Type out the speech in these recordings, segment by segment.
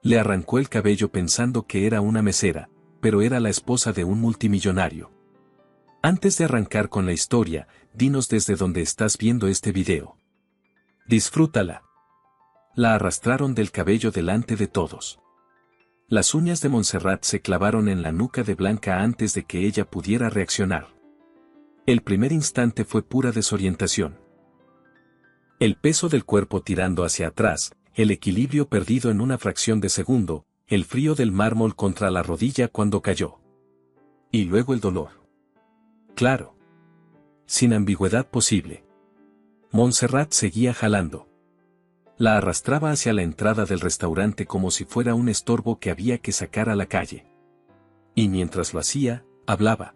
Le arrancó el cabello pensando que era una mesera, pero era la esposa de un multimillonario. Antes de arrancar con la historia, dinos desde dónde estás viendo este video. Disfrútala. La arrastraron del cabello delante de todos. Las uñas de Montserrat se clavaron en la nuca de Blanca antes de que ella pudiera reaccionar. El primer instante fue pura desorientación. El peso del cuerpo tirando hacia atrás, el equilibrio perdido en una fracción de segundo, el frío del mármol contra la rodilla cuando cayó. Y luego el dolor. Claro. Sin ambigüedad posible. Montserrat seguía jalando. La arrastraba hacia la entrada del restaurante como si fuera un estorbo que había que sacar a la calle. Y mientras lo hacía, hablaba.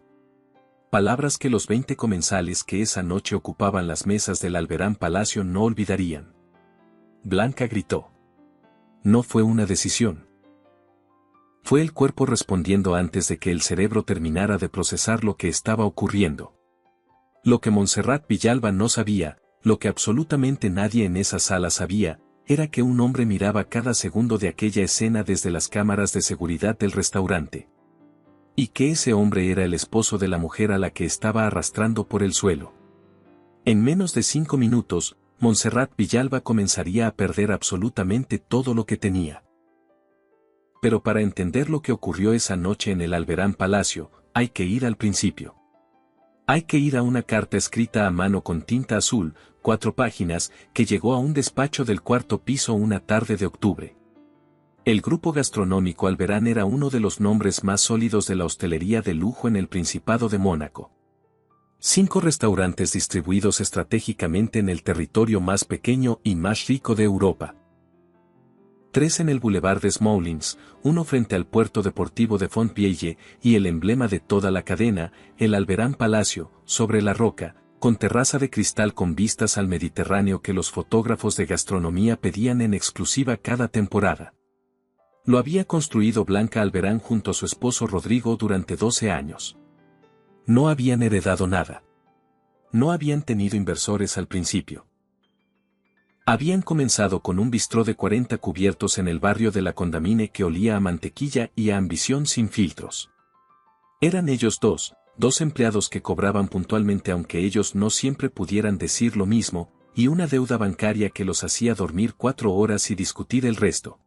Palabras que los 20 comensales que esa noche ocupaban las mesas del Alberán Palacio no olvidarían. Blanca gritó. No fue una decisión. Fue el cuerpo respondiendo antes de que el cerebro terminara de procesar lo que estaba ocurriendo. Lo que Montserrat Villalba no sabía, lo que absolutamente nadie en esa sala sabía, era que un hombre miraba cada segundo de aquella escena desde las cámaras de seguridad del restaurante. Y que ese hombre era el esposo de la mujer a la que estaba arrastrando por el suelo. En menos de 5 minutos, Montserrat Villalba comenzaría a perder absolutamente todo lo que tenía. Pero para entender lo que ocurrió esa noche en el Alberán Palacio, hay que ir al principio. Hay que ir a una carta escrita a mano con tinta azul, 4 páginas, que llegó a un despacho del 4º piso una tarde de octubre. El grupo gastronómico Alberán era uno de los nombres más sólidos de la hostelería de lujo en el Principado de Mónaco. 5 restaurantes distribuidos estratégicamente en el territorio más pequeño y más rico de Europa. 3 en el Boulevard des Moulins, uno frente al puerto deportivo de Fontvieille y el emblema de toda la cadena, el Alberán Palacio, sobre la roca, con terraza de cristal con vistas al Mediterráneo que los fotógrafos de gastronomía pedían en exclusiva cada temporada. Lo había construido Blanca Alberán junto a su esposo Rodrigo durante 12 años. No habían heredado nada. No habían tenido inversores al principio. Habían comenzado con un bistró de 40 cubiertos en el barrio de la Condamine que olía a mantequilla y a ambición sin filtros. Eran ellos dos empleados que cobraban puntualmente aunque ellos no siempre pudieran decir lo mismo, y una deuda bancaria que los hacía dormir 4 horas y discutir el resto.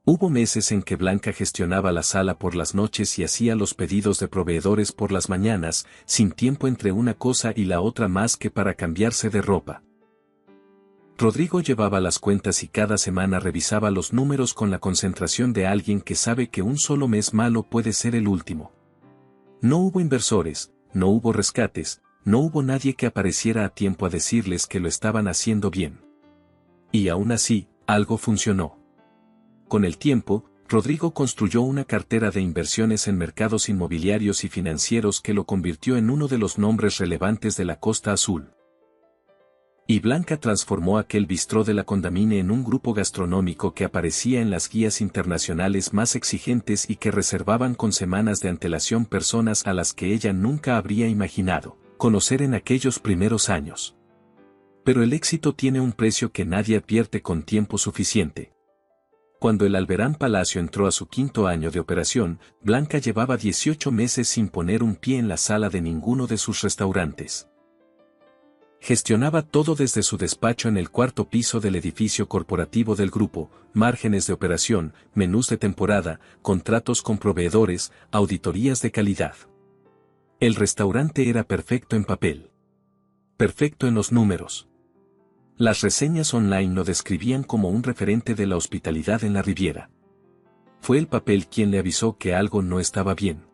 Hubo meses en que Blanca gestionaba la sala por las noches y hacía los pedidos de proveedores por las mañanas, sin tiempo entre una cosa y la otra más que para cambiarse de ropa. Rodrigo llevaba las cuentas y cada semana revisaba los números con la concentración de alguien que sabe que un solo mes malo puede ser el último. No hubo inversores, no hubo rescates, no hubo nadie que apareciera a tiempo a decirles que lo estaban haciendo bien. Y aún así, algo funcionó. Con el tiempo, Rodrigo construyó una cartera de inversiones en mercados inmobiliarios y financieros que lo convirtió en uno de los nombres relevantes de la Costa Azul. Y Blanca transformó aquel bistró de la Condamine en un grupo gastronómico que aparecía en las guías internacionales más exigentes y que reservaban con semanas de antelación personas a las que ella nunca habría imaginado conocer en aquellos primeros años. Pero el éxito tiene un precio que nadie advierte con tiempo suficiente. Cuando el Alberán Palacio entró a su 5º año de operación, Blanca llevaba 18 meses sin poner un pie en la sala de ninguno de sus restaurantes. Gestionaba todo desde su despacho en el 4º piso del edificio corporativo del grupo, márgenes de operación, menús de temporada, contratos con proveedores, auditorías de calidad. El restaurante era perfecto en papel. Perfecto en los números. Las reseñas online lo describían como un referente de la hospitalidad en la Riviera. Fue el papel quien le avisó que algo no estaba bien.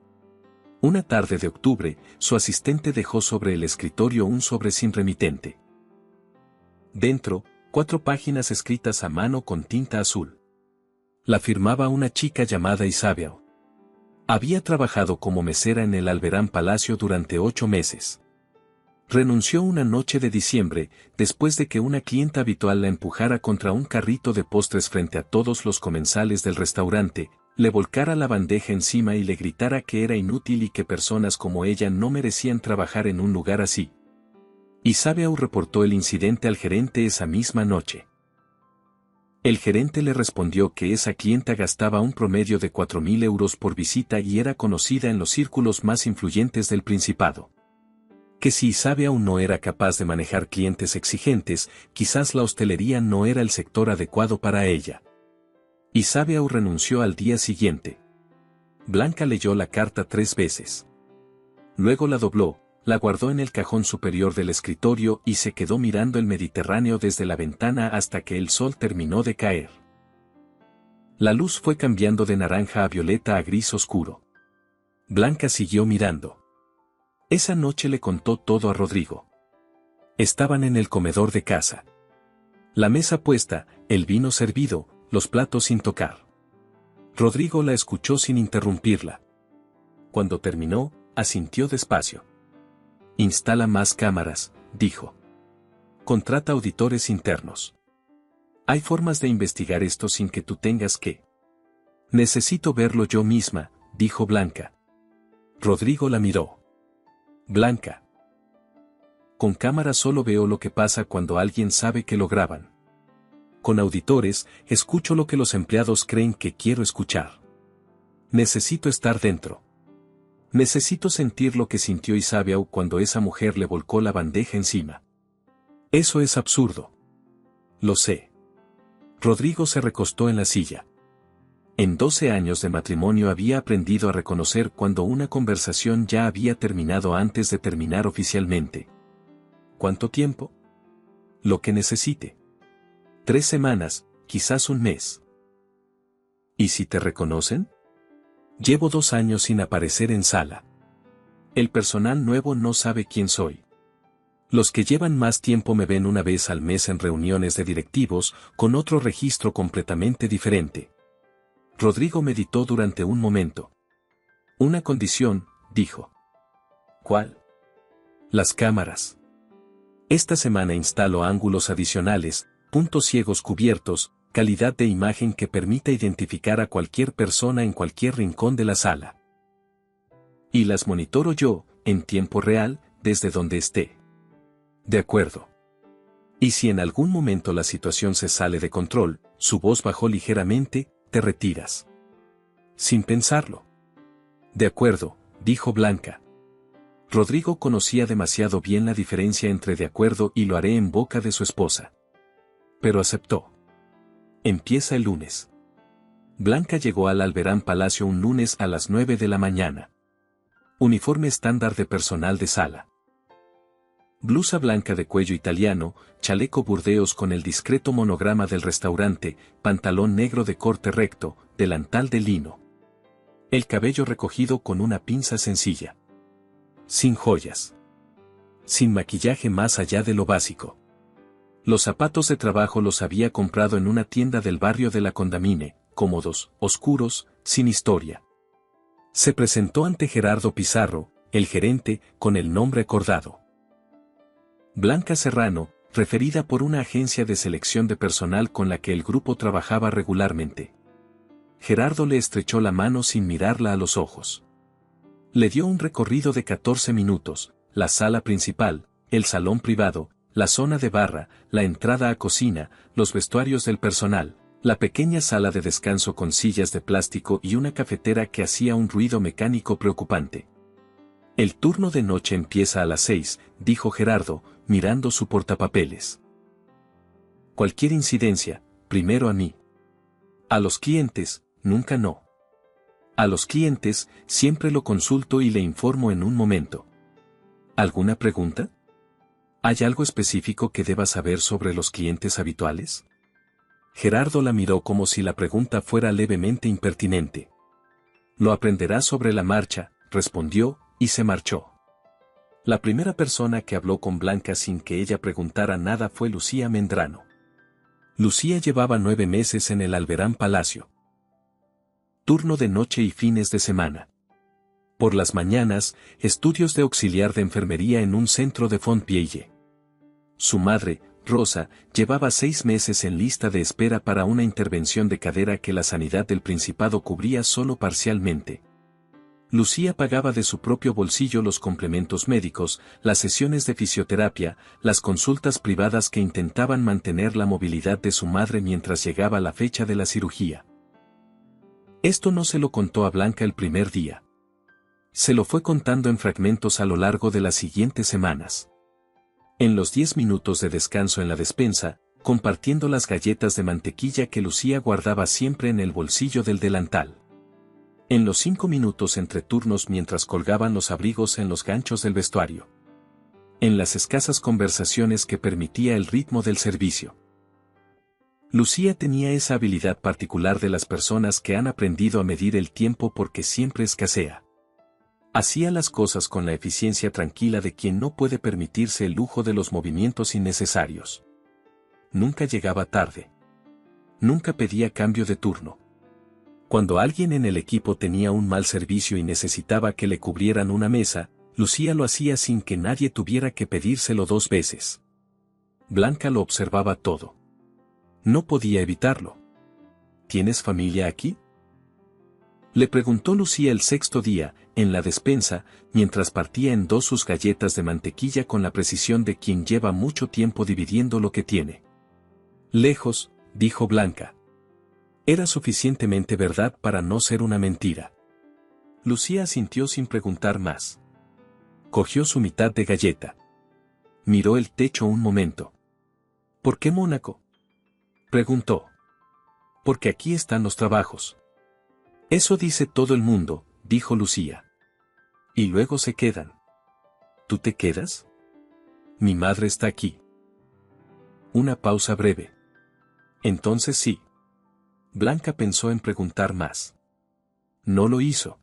Una tarde de octubre, su asistente dejó sobre el escritorio un sobre sin remitente. Dentro, 4 páginas escritas a mano con tinta azul. La firmaba una chica llamada Isabel. Había trabajado como mesera en el Alberán Palacio durante 8 meses. Renunció una noche de diciembre, después de que una clienta habitual la empujara contra un carrito de postres frente a todos los comensales del restaurante, le volcara la bandeja encima y le gritara que era inútil y que personas como ella no merecían trabajar en un lugar así. Isabel reportó el incidente al gerente esa misma noche. El gerente le respondió que esa clienta gastaba un promedio de 4.000 euros por visita y era conocida en los círculos más influyentes del Principado. Que si Isabel aún no era capaz de manejar clientes exigentes, quizás la hostelería no era el sector adecuado para ella. Isabel renunció al día siguiente. Blanca leyó la carta 3 veces. Luego la dobló, la guardó en el cajón superior del escritorio y se quedó mirando el Mediterráneo desde la ventana hasta que el sol terminó de caer. La luz fue cambiando de naranja a violeta a gris oscuro. Blanca siguió mirando. Esa noche le contó todo a Rodrigo. Estaban en el comedor de casa. La mesa puesta, el vino servido, los platos sin tocar. Rodrigo la escuchó sin interrumpirla. Cuando terminó, asintió despacio. Instala más cámaras, dijo. Contrata auditores internos. Hay formas de investigar esto sin que tú tengas que. Necesito verlo yo misma, dijo Blanca. Rodrigo la miró. Blanca. Con cámara solo veo lo que pasa cuando alguien sabe que lo graban. Con auditores, escucho lo que los empleados creen que quiero escuchar. Necesito estar dentro. Necesito sentir lo que sintió Isabel cuando esa mujer le volcó la bandeja encima. Eso es absurdo. Lo sé. Rodrigo se recostó en la silla. En 12 años de matrimonio había aprendido a reconocer cuando una conversación ya había terminado antes de terminar oficialmente. ¿Cuánto tiempo? Lo que necesite. 3 semanas, quizás un mes. ¿Y si te reconocen? Llevo 2 años sin aparecer en sala. El personal nuevo no sabe quién soy. Los que llevan más tiempo me ven una vez al mes en reuniones de directivos, con otro registro completamente diferente. Rodrigo meditó durante un momento. Una condición, dijo. ¿Cuál? Las cámaras. Esta semana instalo ángulos adicionales, puntos ciegos cubiertos, calidad de imagen que permita identificar a cualquier persona en cualquier rincón de la sala. Y las monitoro yo, en tiempo real, desde donde esté. De acuerdo. Y si en algún momento la situación se sale de control, su voz bajó ligeramente, te retiras. Sin pensarlo. De acuerdo, dijo Blanca. Rodrigo conocía demasiado bien la diferencia entre de acuerdo y lo haré en boca de su esposa. Pero aceptó. Empieza el lunes. Blanca llegó al Alberán Palacio un lunes a las 9 de la mañana. Uniforme estándar de personal de sala. Blusa blanca de cuello italiano, chaleco burdeos con el discreto monograma del restaurante, pantalón negro de corte recto, delantal de lino. El cabello recogido con una pinza sencilla. Sin joyas. Sin maquillaje más allá de lo básico. Los zapatos de trabajo los había comprado en una tienda del barrio de la Condamine, cómodos, oscuros, sin historia. Se presentó ante Gerardo Pizarro, el gerente, con el nombre acordado. Blanca Serrano, referida por una agencia de selección de personal con la que el grupo trabajaba regularmente. Gerardo le estrechó la mano sin mirarla a los ojos. Le dio un recorrido de 14 minutos, la sala principal, el salón privado, la zona de barra, la entrada a cocina, los vestuarios del personal, la pequeña sala de descanso con sillas de plástico y una cafetera que hacía un ruido mecánico preocupante. El turno de noche empieza a las 6, dijo Gerardo, mirando su portapapeles. Cualquier incidencia, primero a mí. A los clientes, nunca no. A los clientes, siempre lo consulto y le informo en un momento. ¿Alguna pregunta? ¿Hay algo específico que deba saber sobre los clientes habituales? Gerardo la miró como si la pregunta fuera levemente impertinente. Lo aprenderás sobre la marcha, respondió, y se marchó. La primera persona que habló con Blanca sin que ella preguntara nada fue Lucía Mendrano. Lucía llevaba 9 meses en el Alberán Palacio. Turno de noche y fines de semana. Por las mañanas, estudios de auxiliar de enfermería en un centro de Fontpierre. Su madre, Rosa, llevaba 6 meses en lista de espera para una intervención de cadera que la sanidad del Principado cubría solo parcialmente. Lucía pagaba de su propio bolsillo los complementos médicos, las sesiones de fisioterapia, las consultas privadas que intentaban mantener la movilidad de su madre mientras llegaba la fecha de la cirugía. Esto no se lo contó a Blanca el primer día. Se lo fue contando en fragmentos a lo largo de las siguientes semanas. En los 10 minutos de descanso en la despensa, compartiendo las galletas de mantequilla que Lucía guardaba siempre en el bolsillo del delantal. En los 5 minutos entre turnos mientras colgaban los abrigos en los ganchos del vestuario. En las escasas conversaciones que permitía el ritmo del servicio. Lucía tenía esa habilidad particular de las personas que han aprendido a medir el tiempo porque siempre escasea. Hacía las cosas con la eficiencia tranquila de quien no puede permitirse el lujo de los movimientos innecesarios. Nunca llegaba tarde. Nunca pedía cambio de turno. Cuando alguien en el equipo tenía un mal servicio y necesitaba que le cubrieran una mesa, Lucía lo hacía sin que nadie tuviera que pedírselo 2 veces. Blanca lo observaba todo. No podía evitarlo. ¿Tienes familia aquí?, le preguntó Lucía el 6.º día, en la despensa, mientras partía en 2 sus galletas de mantequilla con la precisión de quien lleva mucho tiempo dividiendo lo que tiene. Lejos, dijo Blanca. Era suficientemente verdad para no ser una mentira. Lucía asintió sin preguntar más. Cogió su mitad de galleta. Miró el techo un momento. ¿Por qué Mónaco?, preguntó. Porque aquí están los trabajos. Eso dice todo el mundo, dijo Lucía. Y luego se quedan. ¿Tú te quedas? Mi madre está aquí. Una pausa breve. Entonces sí. Blanca pensó en preguntar más. No lo hizo.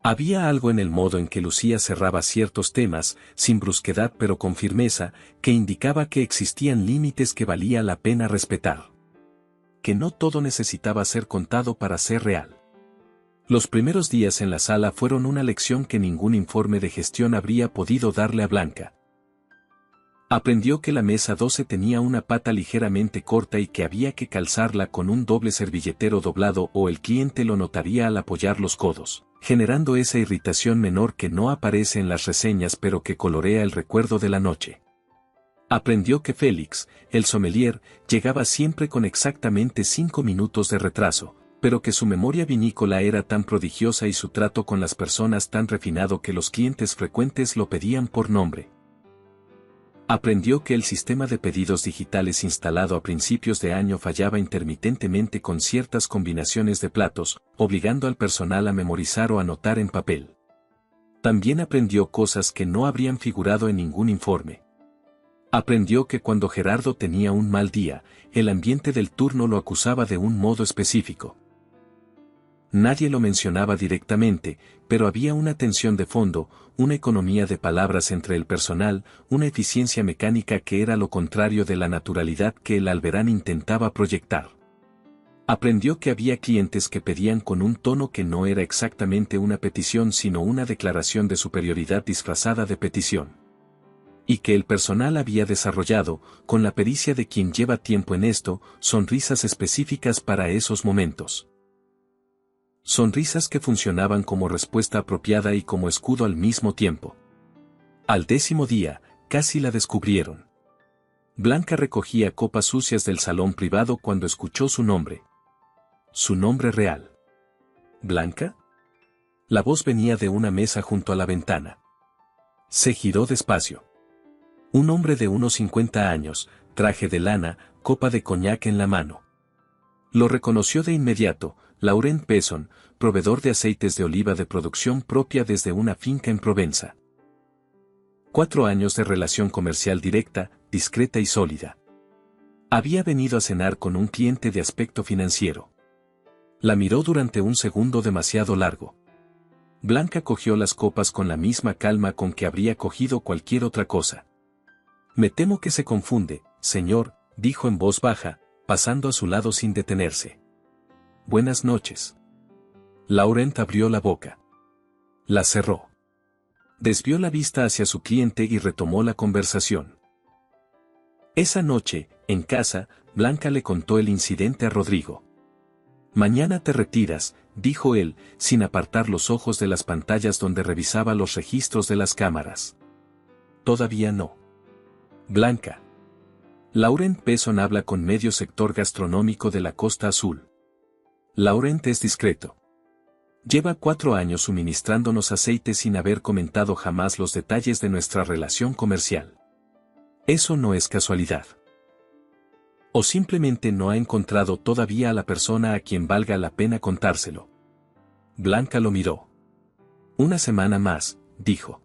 Había algo en el modo en que Lucía cerraba ciertos temas, sin brusquedad pero con firmeza, que indicaba que existían límites que valía la pena respetar. Que no todo necesitaba ser contado para ser real. Los primeros días en la sala fueron una lección que ningún informe de gestión habría podido darle a Blanca. Aprendió que la mesa 12 tenía una pata ligeramente corta y que había que calzarla con un doble servilletero doblado o el cliente lo notaría al apoyar los codos, generando esa irritación menor que no aparece en las reseñas pero que colorea el recuerdo de la noche. Aprendió que Félix, el sommelier, llegaba siempre con exactamente 5 minutos de retraso, pero que su memoria vinícola era tan prodigiosa y su trato con las personas tan refinado que los clientes frecuentes lo pedían por nombre. Aprendió que el sistema de pedidos digitales instalado a principios de año fallaba intermitentemente con ciertas combinaciones de platos, obligando al personal a memorizar o anotar en papel. También aprendió cosas que no habrían figurado en ningún informe. Aprendió que cuando Gerardo tenía un mal día, el ambiente del turno lo acusaba de un modo específico. Nadie lo mencionaba directamente, pero había una tensión de fondo, una economía de palabras entre el personal, una eficiencia mecánica que era lo contrario de la naturalidad que el alberán intentaba proyectar. Aprendió que había clientes que pedían con un tono que no era exactamente una petición sino una declaración de superioridad disfrazada de petición. Y que el personal había desarrollado, con la pericia de quien lleva tiempo en esto, sonrisas específicas para esos momentos. Sonrisas que funcionaban como respuesta apropiada y como escudo al mismo tiempo. Al 10º día, casi la descubrieron. Blanca recogía copas sucias del salón privado cuando escuchó su nombre. Su nombre real. ¿Blanca? La voz venía de una mesa junto a la ventana. Se giró despacio. Un hombre de unos 50 años, traje de lana, copa de coñac en la mano. Lo reconoció de inmediato. Laurent Besson, proveedor de aceites de oliva de producción propia desde una finca en Provenza. 4 años de relación comercial directa, discreta y sólida. Había venido a cenar con un cliente de aspecto financiero. La miró durante un segundo demasiado largo. Blanca cogió las copas con la misma calma con que habría cogido cualquier otra cosa. Me temo que se confunde, señor, dijo en voz baja, pasando a su lado sin detenerse. Buenas noches. Laurent abrió la boca. La cerró. Desvió la vista hacia su cliente y retomó la conversación. Esa noche, en casa, Blanca le contó el incidente a Rodrigo. Mañana te retiras, dijo él, sin apartar los ojos de las pantallas donde revisaba los registros de las cámaras. Todavía no. Blanca. Laurent Besson habla con medio sector gastronómico de la Costa Azul. Laurent es discreto. Lleva 4 años suministrándonos aceite sin haber comentado jamás los detalles de nuestra relación comercial. Eso no es casualidad. O simplemente no ha encontrado todavía a la persona a quien valga la pena contárselo. Blanca lo miró. Una semana más, dijo.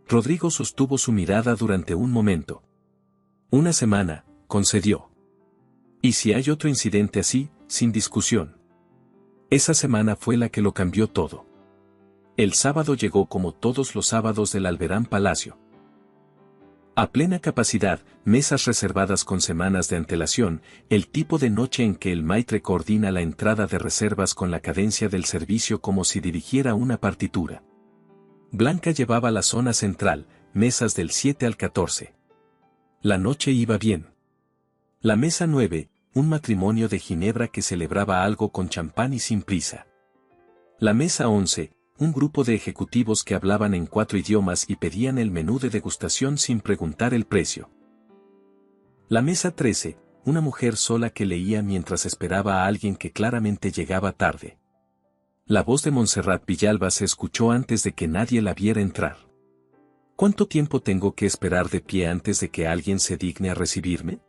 Rodrigo sostuvo su mirada durante un momento. Una semana, concedió. Y si hay otro incidente así, sin discusión. Esa semana fue la que lo cambió todo. El sábado llegó como todos los sábados del Alberán Palacio. A plena capacidad, mesas reservadas con semanas de antelación, el tipo de noche en que el maitre coordina la entrada de reservas con la cadencia del servicio como si dirigiera una partitura. Blanca llevaba la zona central, mesas del 7 al 14. La noche iba bien. La mesa 9, un matrimonio de Ginebra que celebraba algo con champán y sin prisa. La mesa 11, un grupo de ejecutivos que hablaban en 4 idiomas y pedían el menú de degustación sin preguntar el precio. La mesa 13, una mujer sola que leía mientras esperaba a alguien que claramente llegaba tarde. La voz de Montserrat Villalba se escuchó antes de que nadie la viera entrar. ¿Cuánto tiempo tengo que esperar de pie antes de que alguien se digne a recibirme?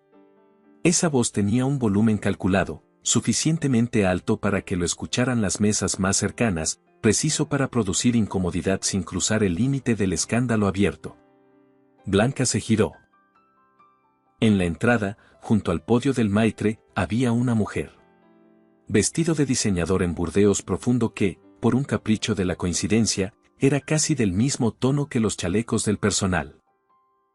Esa voz tenía un volumen calculado, suficientemente alto para que lo escucharan las mesas más cercanas, preciso para producir incomodidad sin cruzar el límite del escándalo abierto. Blanca se giró. En la entrada, junto al podio del maitre, había una mujer. Vestido de diseñador en Burdeos profundo que, por un capricho de la coincidencia, era casi del mismo tono que los chalecos del personal.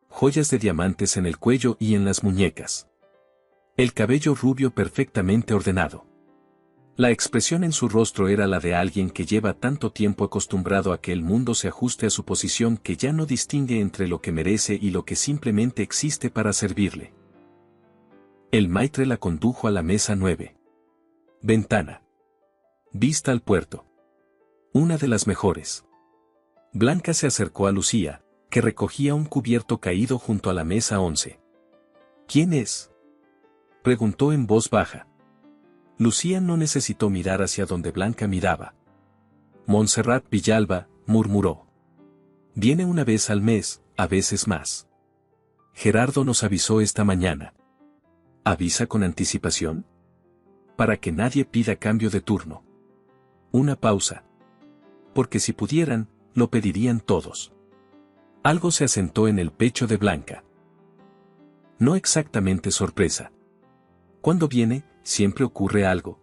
Joyas de diamantes en el cuello y en las muñecas. El cabello rubio perfectamente ordenado. La expresión en su rostro era la de alguien que lleva tanto tiempo acostumbrado a que el mundo se ajuste a su posición que ya no distingue entre lo que merece y lo que simplemente existe para servirle. El maitre la condujo a la mesa 9. Ventana. Vista al puerto. Una de las mejores. Blanca se acercó a Lucía, que recogía un cubierto caído junto a la mesa 11. ¿Quién es?, preguntó en voz baja. Lucía no necesitó mirar hacia donde Blanca miraba. Montserrat Villalba, murmuró. Viene una vez al mes, a veces más. Gerardo nos avisó esta mañana. ¿Avisa con anticipación? Para que nadie pida cambio de turno. Una pausa. Porque si pudieran, lo pedirían todos. Algo se asentó en el pecho de Blanca. No exactamente sorpresa. Cuando viene, siempre ocurre algo.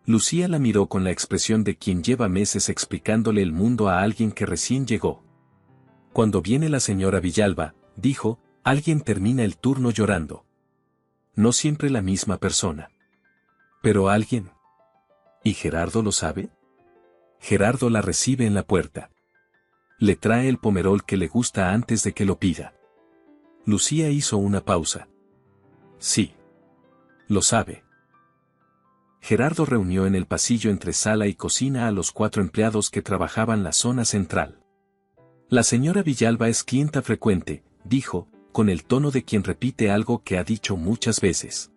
Lucía la miró con la expresión de quien lleva meses explicándole el mundo a alguien que recién llegó. Cuando viene la señora Villalba, dijo, alguien termina el turno llorando. No siempre la misma persona. Pero alguien. ¿Y Gerardo lo sabe? Gerardo la recibe en la puerta. Le trae el pomerol que le gusta antes de que lo pida. Lucía hizo una pausa. Sí. Lo sabe. Gerardo reunió en el pasillo entre sala y cocina a los 4 empleados que trabajaban la zona central. La señora Villalba es clienta frecuente, dijo, con el tono de quien repite algo que ha dicho muchas veces.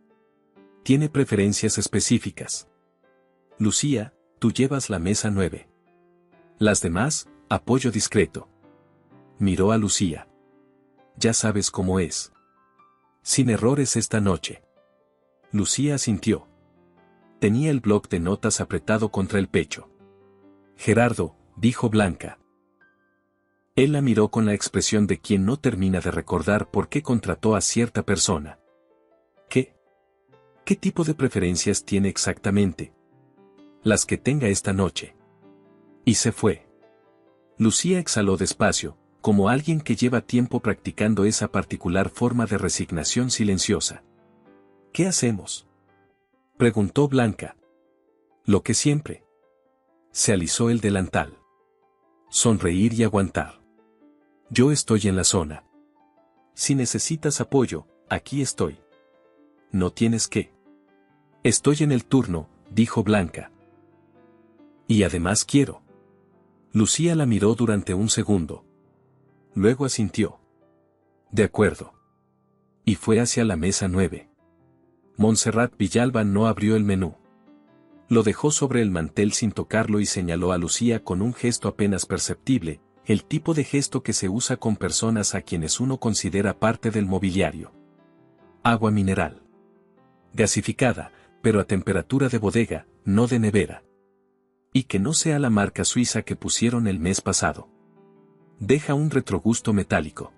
Tiene preferencias específicas. Lucía, tú llevas la mesa 9. Las demás, apoyo discreto. Miró a Lucía. Ya sabes cómo es. Sin errores esta noche. Lucía asintió. Tenía el bloc de notas apretado contra el pecho. Gerardo, dijo Blanca. Él la miró con la expresión de quien no termina de recordar por qué contrató a cierta persona. ¿Qué? ¿Qué tipo de preferencias tiene exactamente? Las que tenga esta noche. Y se fue. Lucía exhaló despacio, como alguien que lleva tiempo practicando esa particular forma de resignación silenciosa. ¿Qué hacemos?, preguntó Blanca. Lo que siempre. Se alisó el delantal. Sonreír y aguantar. Yo estoy en la zona. Si necesitas apoyo, aquí estoy. No tienes que. Estoy en el turno, dijo Blanca. Y además quiero. Lucía la miró durante un segundo. Luego asintió. De acuerdo. Y fue hacia la mesa 9. Montserrat Villalba no abrió el menú. Lo dejó sobre el mantel sin tocarlo y señaló a Lucía con un gesto apenas perceptible, el tipo de gesto que se usa con personas a quienes uno considera parte del mobiliario. Agua mineral. Gasificada, pero a temperatura de bodega, no de nevera. Y que no sea la marca suiza que pusieron el mes pasado. Deja un retrogusto metálico.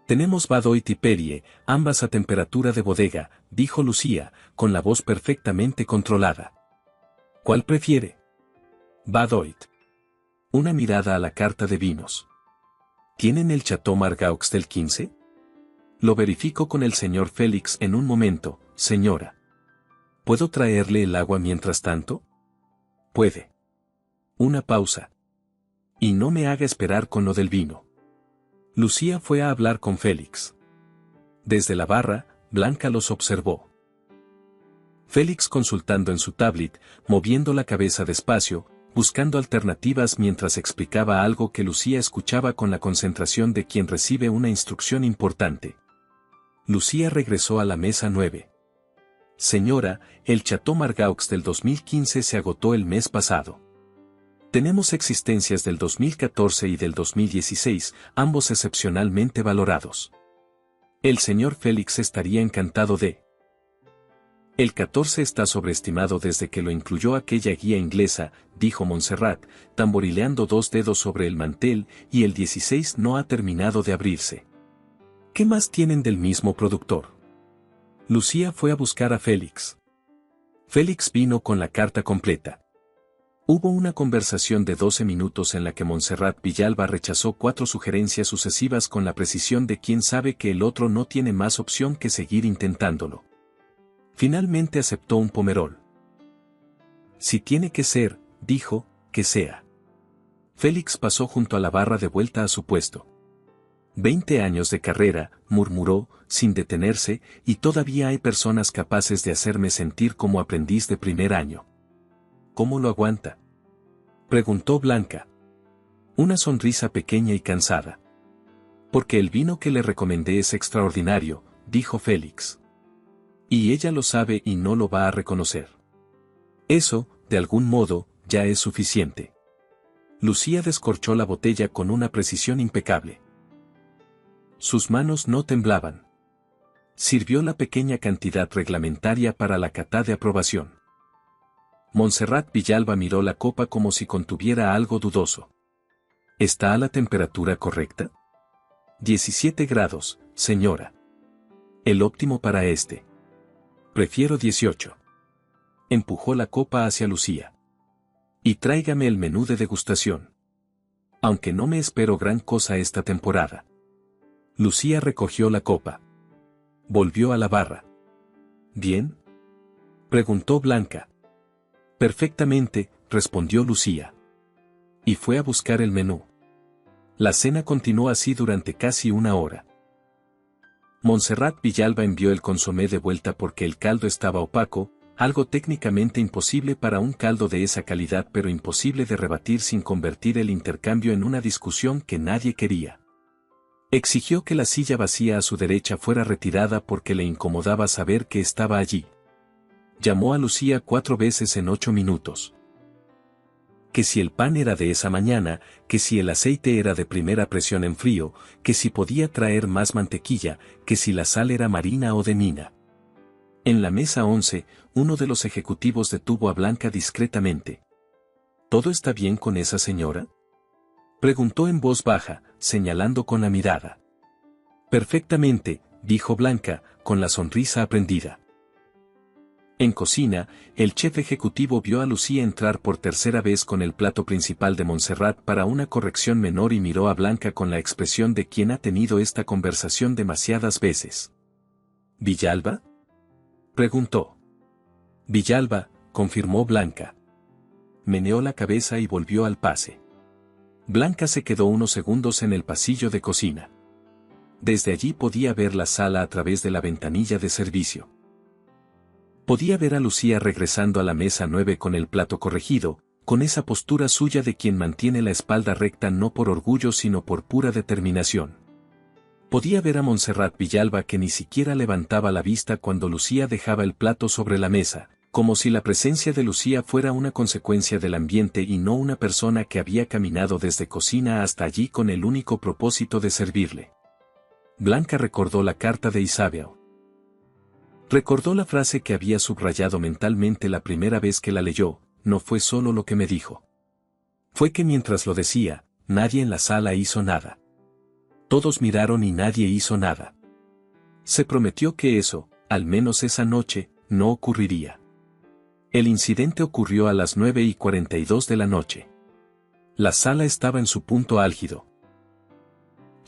Tenemos Badoit y Perrier, ambas a temperatura de bodega, dijo Lucía, con la voz perfectamente controlada. ¿Cuál prefiere? Badoit. Una mirada a la carta de vinos. ¿Tienen el Chateau Margaux del 15? Lo verifico con el señor Félix en un momento, señora. ¿Puedo traerle el agua mientras tanto? Puede. Una pausa. Y no me haga esperar con lo del vino. Lucía fue a hablar con Félix. Desde la barra, Blanca los observó. Félix consultando en su tablet, moviendo la cabeza despacio, buscando alternativas mientras explicaba algo que Lucía escuchaba con la concentración de quien recibe una instrucción importante. Lucía regresó a la mesa 9. Señora, el Chateau Margaux del 2015 se agotó el mes pasado. Tenemos existencias del 2014 y del 2016, ambos excepcionalmente valorados. El señor Félix estaría encantado de... El 14 está sobreestimado desde que lo incluyó aquella guía inglesa, dijo Montserrat, tamborileando dos dedos sobre el mantel, y el 16 no ha terminado de abrirse. ¿Qué más tienen del mismo productor? Lucía fue a buscar a Félix. Félix vino con la carta completa. Hubo una conversación de 12 minutos en la que Montserrat Villalba rechazó 4 sugerencias sucesivas con la precisión de quien sabe que el otro no tiene más opción que seguir intentándolo. Finalmente aceptó un pomerol. Si tiene que ser, dijo, que sea. Félix pasó junto a la barra de vuelta a su puesto. 20 años de carrera, murmuró, sin detenerse, y todavía hay personas capaces de hacerme sentir como aprendiz de primer año. ¿Cómo lo aguanta? Preguntó Blanca. Una sonrisa pequeña y cansada. Porque el vino que le recomendé es extraordinario, dijo Félix. Y ella lo sabe y no lo va a reconocer. Eso, de algún modo, ya es suficiente. Lucía descorchó la botella con una precisión impecable. Sus manos no temblaban. Sirvió la pequeña cantidad reglamentaria para la cata de aprobación. Montserrat Villalba miró la copa como si contuviera algo dudoso. ¿Está a la temperatura correcta? 17 grados, señora. El óptimo para este. Prefiero 18. Empujó la copa hacia Lucía. Y tráigame el menú de degustación. Aunque no me espero gran cosa esta temporada. Lucía recogió la copa. Volvió a la barra. ¿Bien? Preguntó Blanca. Perfectamente, respondió Lucía. Y fue a buscar el menú. La cena continuó así durante casi una hora. Montserrat Villalba envió el consomé de vuelta porque el caldo estaba opaco, algo técnicamente imposible para un caldo de esa calidad pero imposible de rebatir sin convertir el intercambio en una discusión que nadie quería. Exigió que la silla vacía a su derecha fuera retirada porque le incomodaba saber que estaba allí. Llamó a Lucía 4 veces en 8 minutos. Que si el pan era de esa mañana, que si el aceite era de primera presión en frío, que si podía traer más mantequilla, que si la sal era marina o de mina. En la mesa 11, uno de los ejecutivos detuvo a Blanca discretamente. ¿Todo está bien con esa señora? Preguntó en voz baja, señalando con la mirada. Perfectamente, dijo Blanca, con la sonrisa aprendida. En cocina, el chef ejecutivo vio a Lucía entrar por tercera vez con el plato principal de Montserrat para una corrección menor y miró a Blanca con la expresión de quien ha tenido esta conversación demasiadas veces. ¿Villalba? Preguntó. Villalba, confirmó Blanca. Meneó la cabeza y volvió al pase. Blanca se quedó unos segundos en el pasillo de cocina. Desde allí podía ver la sala a través de la ventanilla de servicio. Podía ver a Lucía regresando a la mesa 9 con el plato corregido, con esa postura suya de quien mantiene la espalda recta no por orgullo sino por pura determinación. Podía ver a Montserrat Villalba que ni siquiera levantaba la vista cuando Lucía dejaba el plato sobre la mesa, como si la presencia de Lucía fuera una consecuencia del ambiente y no una persona que había caminado desde cocina hasta allí con el único propósito de servirle. Blanca recordó la carta de Isabel. Recordó la frase que había subrayado mentalmente la primera vez que la leyó: no fue solo lo que me dijo. Fue que mientras lo decía, nadie en la sala hizo nada. Todos miraron y nadie hizo nada. Se prometió que eso, al menos esa noche, no ocurriría. El incidente ocurrió a las 9:42 de la noche. La sala estaba en su punto álgido.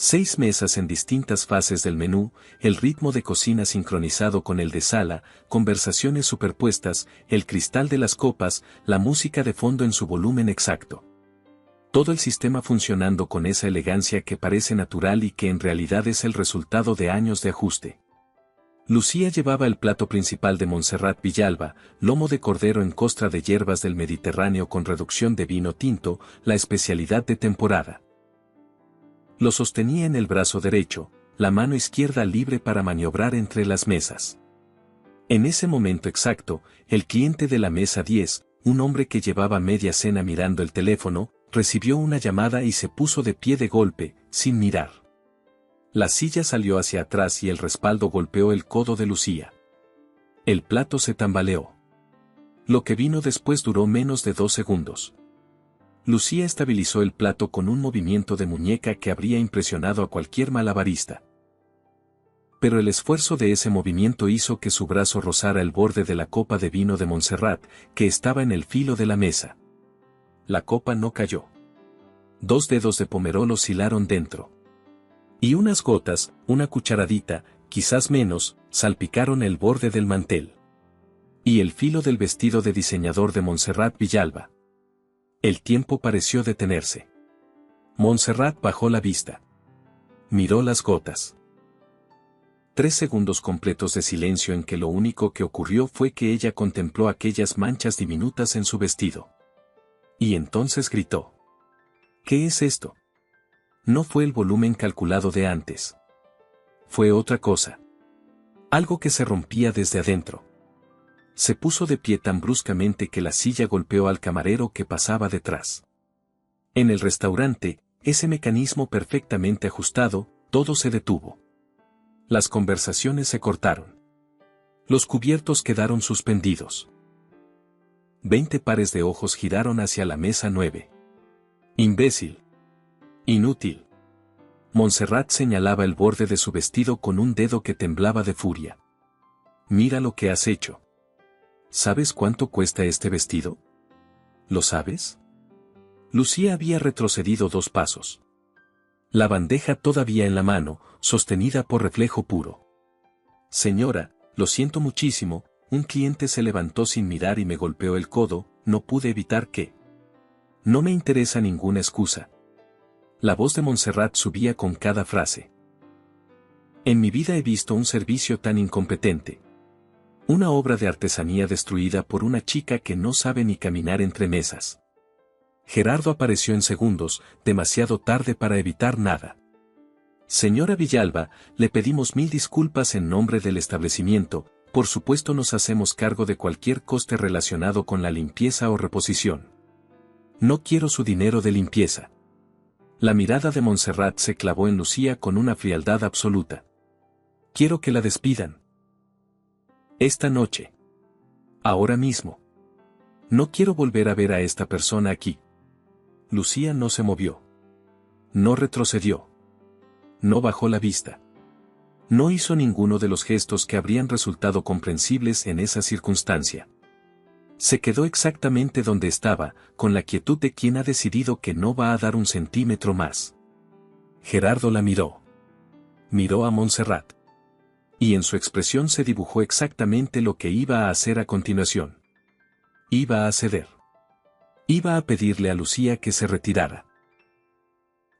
6 mesas en distintas fases del menú, el ritmo de cocina sincronizado con el de sala, conversaciones superpuestas, el cristal de las copas, la música de fondo en su volumen exacto. Todo el sistema funcionando con esa elegancia que parece natural y que en realidad es el resultado de años de ajuste. Lucía llevaba el plato principal de Montserrat Villalba, lomo de cordero en costra de hierbas del Mediterráneo con reducción de vino tinto, la especialidad de temporada. Lo sostenía en el brazo derecho, la mano izquierda libre para maniobrar entre las mesas. En ese momento exacto, el cliente de la mesa 10, un hombre que llevaba media cena mirando el teléfono, recibió una llamada y se puso de pie de golpe, sin mirar. La silla salió hacia atrás y el respaldo golpeó el codo de Lucía. El plato se tambaleó. Lo que vino después duró menos de 2 segundos. Lucía estabilizó el plato con un movimiento de muñeca que habría impresionado a cualquier malabarista. Pero el esfuerzo de ese movimiento hizo que su brazo rozara el borde de la copa de vino de Montserrat, que estaba en el filo de la mesa. La copa no cayó. 2 dedos de pomerol oscilaron dentro. Y unas gotas, una cucharadita, quizás menos, salpicaron el borde del mantel. Y el filo del vestido de diseñador de Montserrat Villalba. El tiempo pareció detenerse. Montserrat bajó la vista. Miró las gotas. 3 segundos completos de silencio en que lo único que ocurrió fue que ella contempló aquellas manchas diminutas en su vestido. Y entonces gritó. ¿Qué es esto? No fue el volumen calculado de antes. Fue otra cosa. Algo que se rompía desde adentro. Se puso de pie tan bruscamente que la silla golpeó al camarero que pasaba detrás. En el restaurante, ese mecanismo perfectamente ajustado, todo se detuvo. Las conversaciones se cortaron. Los cubiertos quedaron suspendidos. 20 pares de ojos giraron hacia la mesa 9. Imbécil. Inútil. Montserrat señalaba el borde de su vestido con un dedo que temblaba de furia. Mira lo que has hecho. ¿Sabes cuánto cuesta este vestido? ¿Lo sabes? Lucía había retrocedido 2 pasos. La bandeja todavía en la mano, sostenida por reflejo puro. Señora, lo siento muchísimo, un cliente se levantó sin mirar y me golpeó el codo, no pude evitar que. No me interesa ninguna excusa. La voz de Montserrat subía con cada frase. En mi vida he visto un servicio tan incompetente. Una obra de artesanía destruida por una chica que no sabe ni caminar entre mesas. Gerardo apareció en segundos, demasiado tarde para evitar nada. Señora Villalba, le pedimos 1000 disculpas en nombre del establecimiento, por supuesto nos hacemos cargo de cualquier coste relacionado con la limpieza o reposición. No quiero su dinero de limpieza. La mirada de Montserrat se clavó en Lucía con una frialdad absoluta. Quiero que la despidan. Esta noche. Ahora mismo. No quiero volver a ver a esta persona aquí. Lucía no se movió. No retrocedió. No bajó la vista. No hizo ninguno de los gestos que habrían resultado comprensibles en esa circunstancia. Se quedó exactamente donde estaba, con la quietud de quien ha decidido que no va a dar un centímetro más. Gerardo la miró. Miró a Montserrat. Y en su expresión se dibujó exactamente lo que iba a hacer a continuación. Iba a ceder. Iba a pedirle a Lucía que se retirara.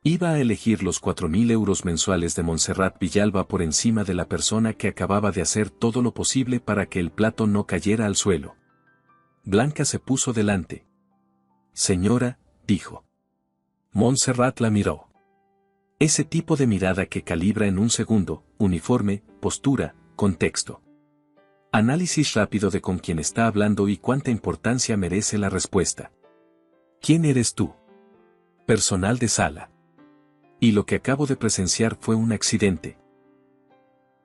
Iba a elegir los 4.000 euros mensuales de Montserrat Villalba por encima de la persona que acababa de hacer todo lo posible para que el plato no cayera al suelo. Blanca se puso delante. Señora, dijo. Montserrat la miró. Ese tipo de mirada que calibra en un segundo, uniforme, postura, contexto. Análisis rápido de con quién está hablando y cuánta importancia merece la respuesta. ¿Quién eres tú? Personal de sala. Y lo que acabo de presenciar fue un accidente.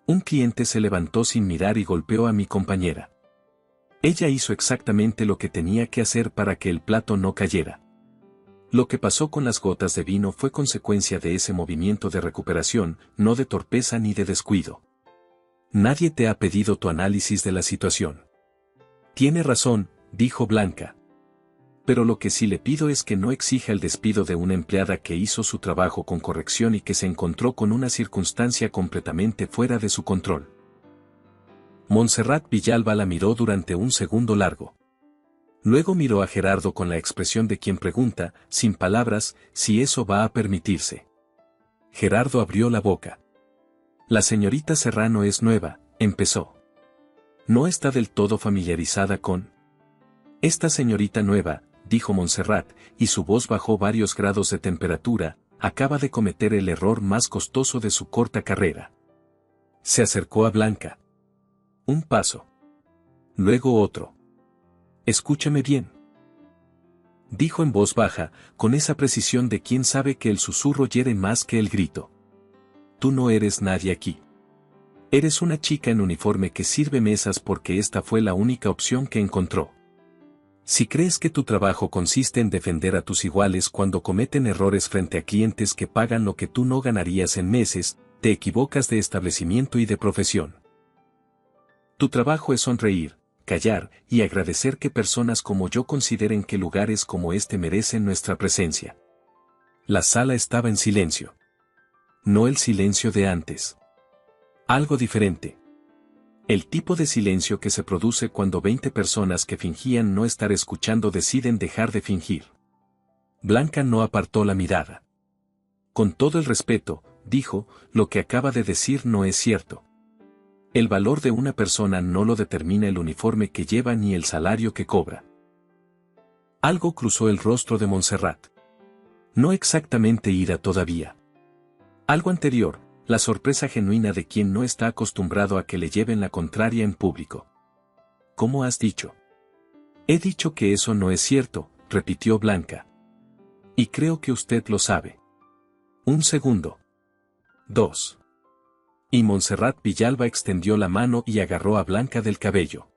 Un cliente se levantó sin mirar y golpeó a mi compañera. Ella hizo exactamente lo que tenía que hacer para que el plato no cayera. Lo que pasó con las gotas de vino fue consecuencia de ese movimiento de recuperación, no de torpeza ni de descuido. Nadie te ha pedido tu análisis de la situación. Tiene razón, dijo Blanca. Pero lo que sí le pido es que no exija el despido de una empleada que hizo su trabajo con corrección y que se encontró con una circunstancia completamente fuera de su control. Montserrat Villalba la miró durante un segundo largo. Luego miró a Gerardo con la expresión de quien pregunta, sin palabras, si eso va a permitirse. Gerardo abrió la boca. La señorita Serrano es nueva, empezó. No está del todo familiarizada con... Esta señorita nueva, dijo Montserrat, y su voz bajó varios grados de temperatura, acaba de cometer el error más costoso de su corta carrera. Se acercó a Blanca. Un paso. Luego otro. Escúchame bien. Dijo en voz baja, con esa precisión de quien sabe que el susurro hiere más que el grito. Tú no eres nadie aquí. Eres una chica en uniforme que sirve mesas porque esta fue la única opción que encontró. Si crees que tu trabajo consiste en defender a tus iguales cuando cometen errores frente a clientes que pagan lo que tú no ganarías en meses, te equivocas de establecimiento y de profesión. Tu trabajo es sonreír, callar y agradecer que personas como yo consideren que lugares como este merecen nuestra presencia. La sala estaba en silencio. No el silencio de antes. Algo diferente. El tipo de silencio que se produce cuando 20 personas que fingían no estar escuchando deciden dejar de fingir. Blanca no apartó la mirada. Con todo el respeto, dijo, lo que acaba de decir no es cierto. El valor de una persona no lo determina el uniforme que lleva ni el salario que cobra. Algo cruzó el rostro de Montserrat. No exactamente ira todavía. Algo anterior, la sorpresa genuina de quien no está acostumbrado a que le lleven la contraria en público. ¿Cómo has dicho? He dicho que eso no es cierto, repitió Blanca. Y creo que usted lo sabe. Un segundo. 2. Y Montserrat Villalba extendió la mano y agarró a Blanca del cabello.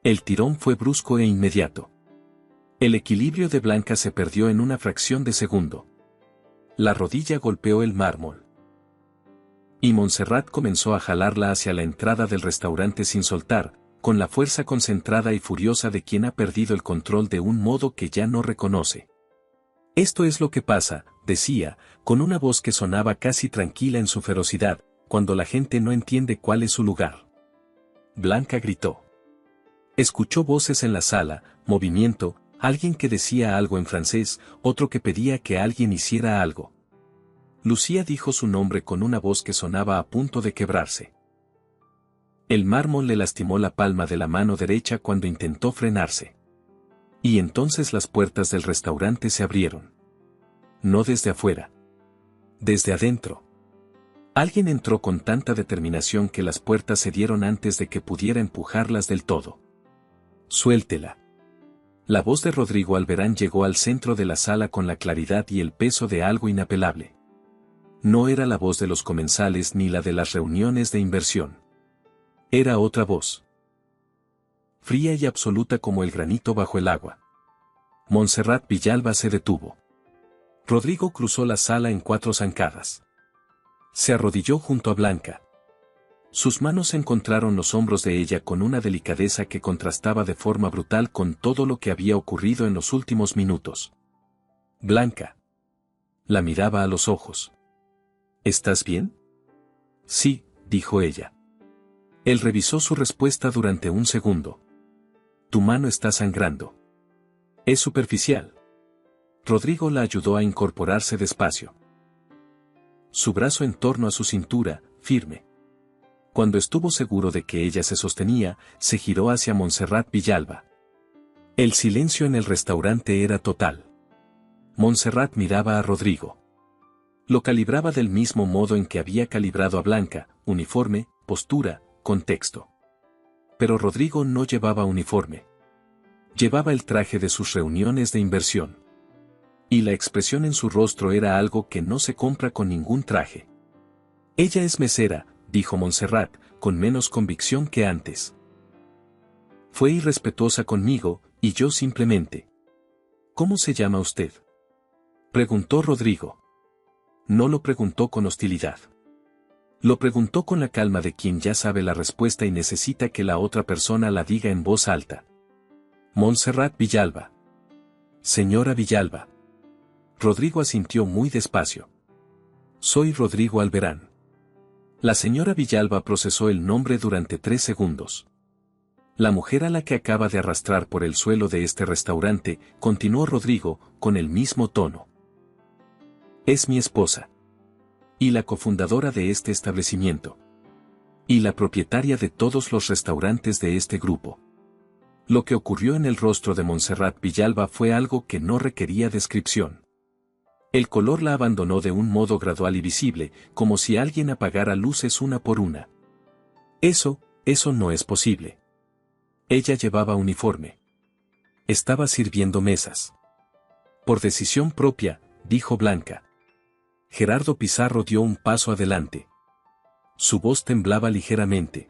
El tirón fue brusco e inmediato. El equilibrio de Blanca se perdió en una fracción de segundo. La rodilla golpeó el mármol. Y Montserrat comenzó a jalarla hacia la entrada del restaurante sin soltar, con la fuerza concentrada y furiosa de quien ha perdido el control de un modo que ya no reconoce. Esto es lo que pasa, decía, con una voz que sonaba casi tranquila en su ferocidad, cuando la gente no entiende cuál es su lugar. Blanca gritó. Escuchó voces en la sala, movimiento, alguien que decía algo en francés, otro que pedía que alguien hiciera algo. Lucía dijo su nombre con una voz que sonaba a punto de quebrarse. El mármol le lastimó la palma de la mano derecha cuando intentó frenarse. Y entonces las puertas del restaurante se abrieron. No desde afuera. Desde adentro. Alguien entró con tanta determinación que las puertas se dieron antes de que pudiera empujarlas del todo. Suéltela. La voz de Rodrigo Alberán llegó al centro de la sala con la claridad y el peso de algo inapelable. No era la voz de los comensales ni la de las reuniones de inversión. Era otra voz. Fría y absoluta como el granito bajo el agua. Montserrat Villalba se detuvo. Rodrigo cruzó la sala en 4 zancadas. Se arrodilló junto a Blanca. Sus manos encontraron los hombros de ella con una delicadeza que contrastaba de forma brutal con todo lo que había ocurrido en los últimos minutos. Blanca. La miraba a los ojos. ¿Estás bien? Sí, dijo ella. Él revisó su respuesta durante un segundo. Tu mano está sangrando. Es superficial. Rodrigo la ayudó a incorporarse despacio. su brazo en torno a su cintura, firme. Cuando estuvo seguro de que ella se sostenía, se giró hacia Montserrat Villalba. El silencio en el restaurante era total. Montserrat miraba a Rodrigo. Lo calibraba del mismo modo en que había calibrado a Blanca: uniforme, postura, contexto. Pero Rodrigo no llevaba uniforme. Llevaba el traje de sus reuniones de inversión. Y la expresión en su rostro era algo que no se compra con ningún traje. «Ella es mesera», dijo Montserrat, con menos convicción que antes. «Fue irrespetuosa conmigo, y yo simplemente». «¿Cómo se llama usted?», preguntó Rodrigo. No lo preguntó con hostilidad. Lo preguntó con la calma de quien ya sabe la respuesta y necesita que la otra persona la diga en voz alta. «Montserrat Villalba». «Señora Villalba». Rodrigo asintió muy despacio. «Soy Rodrigo Alberán». La señora Villalba procesó el nombre durante 3 segundos. «La mujer a la que acaba de arrastrar por el suelo de este restaurante», continuó Rodrigo, con el mismo tono. «Es mi esposa. Y la cofundadora de este establecimiento. Y la propietaria de todos los restaurantes de este grupo». Lo que ocurrió en el rostro de Montserrat Villalba fue algo que no requería descripción. El color la abandonó de un modo gradual y visible, como si alguien apagara luces una por una. Eso no es posible. Ella llevaba uniforme. Estaba sirviendo mesas. «Por decisión propia», dijo Blanca. Gerardo Pizarro dio un paso adelante. Su voz temblaba ligeramente.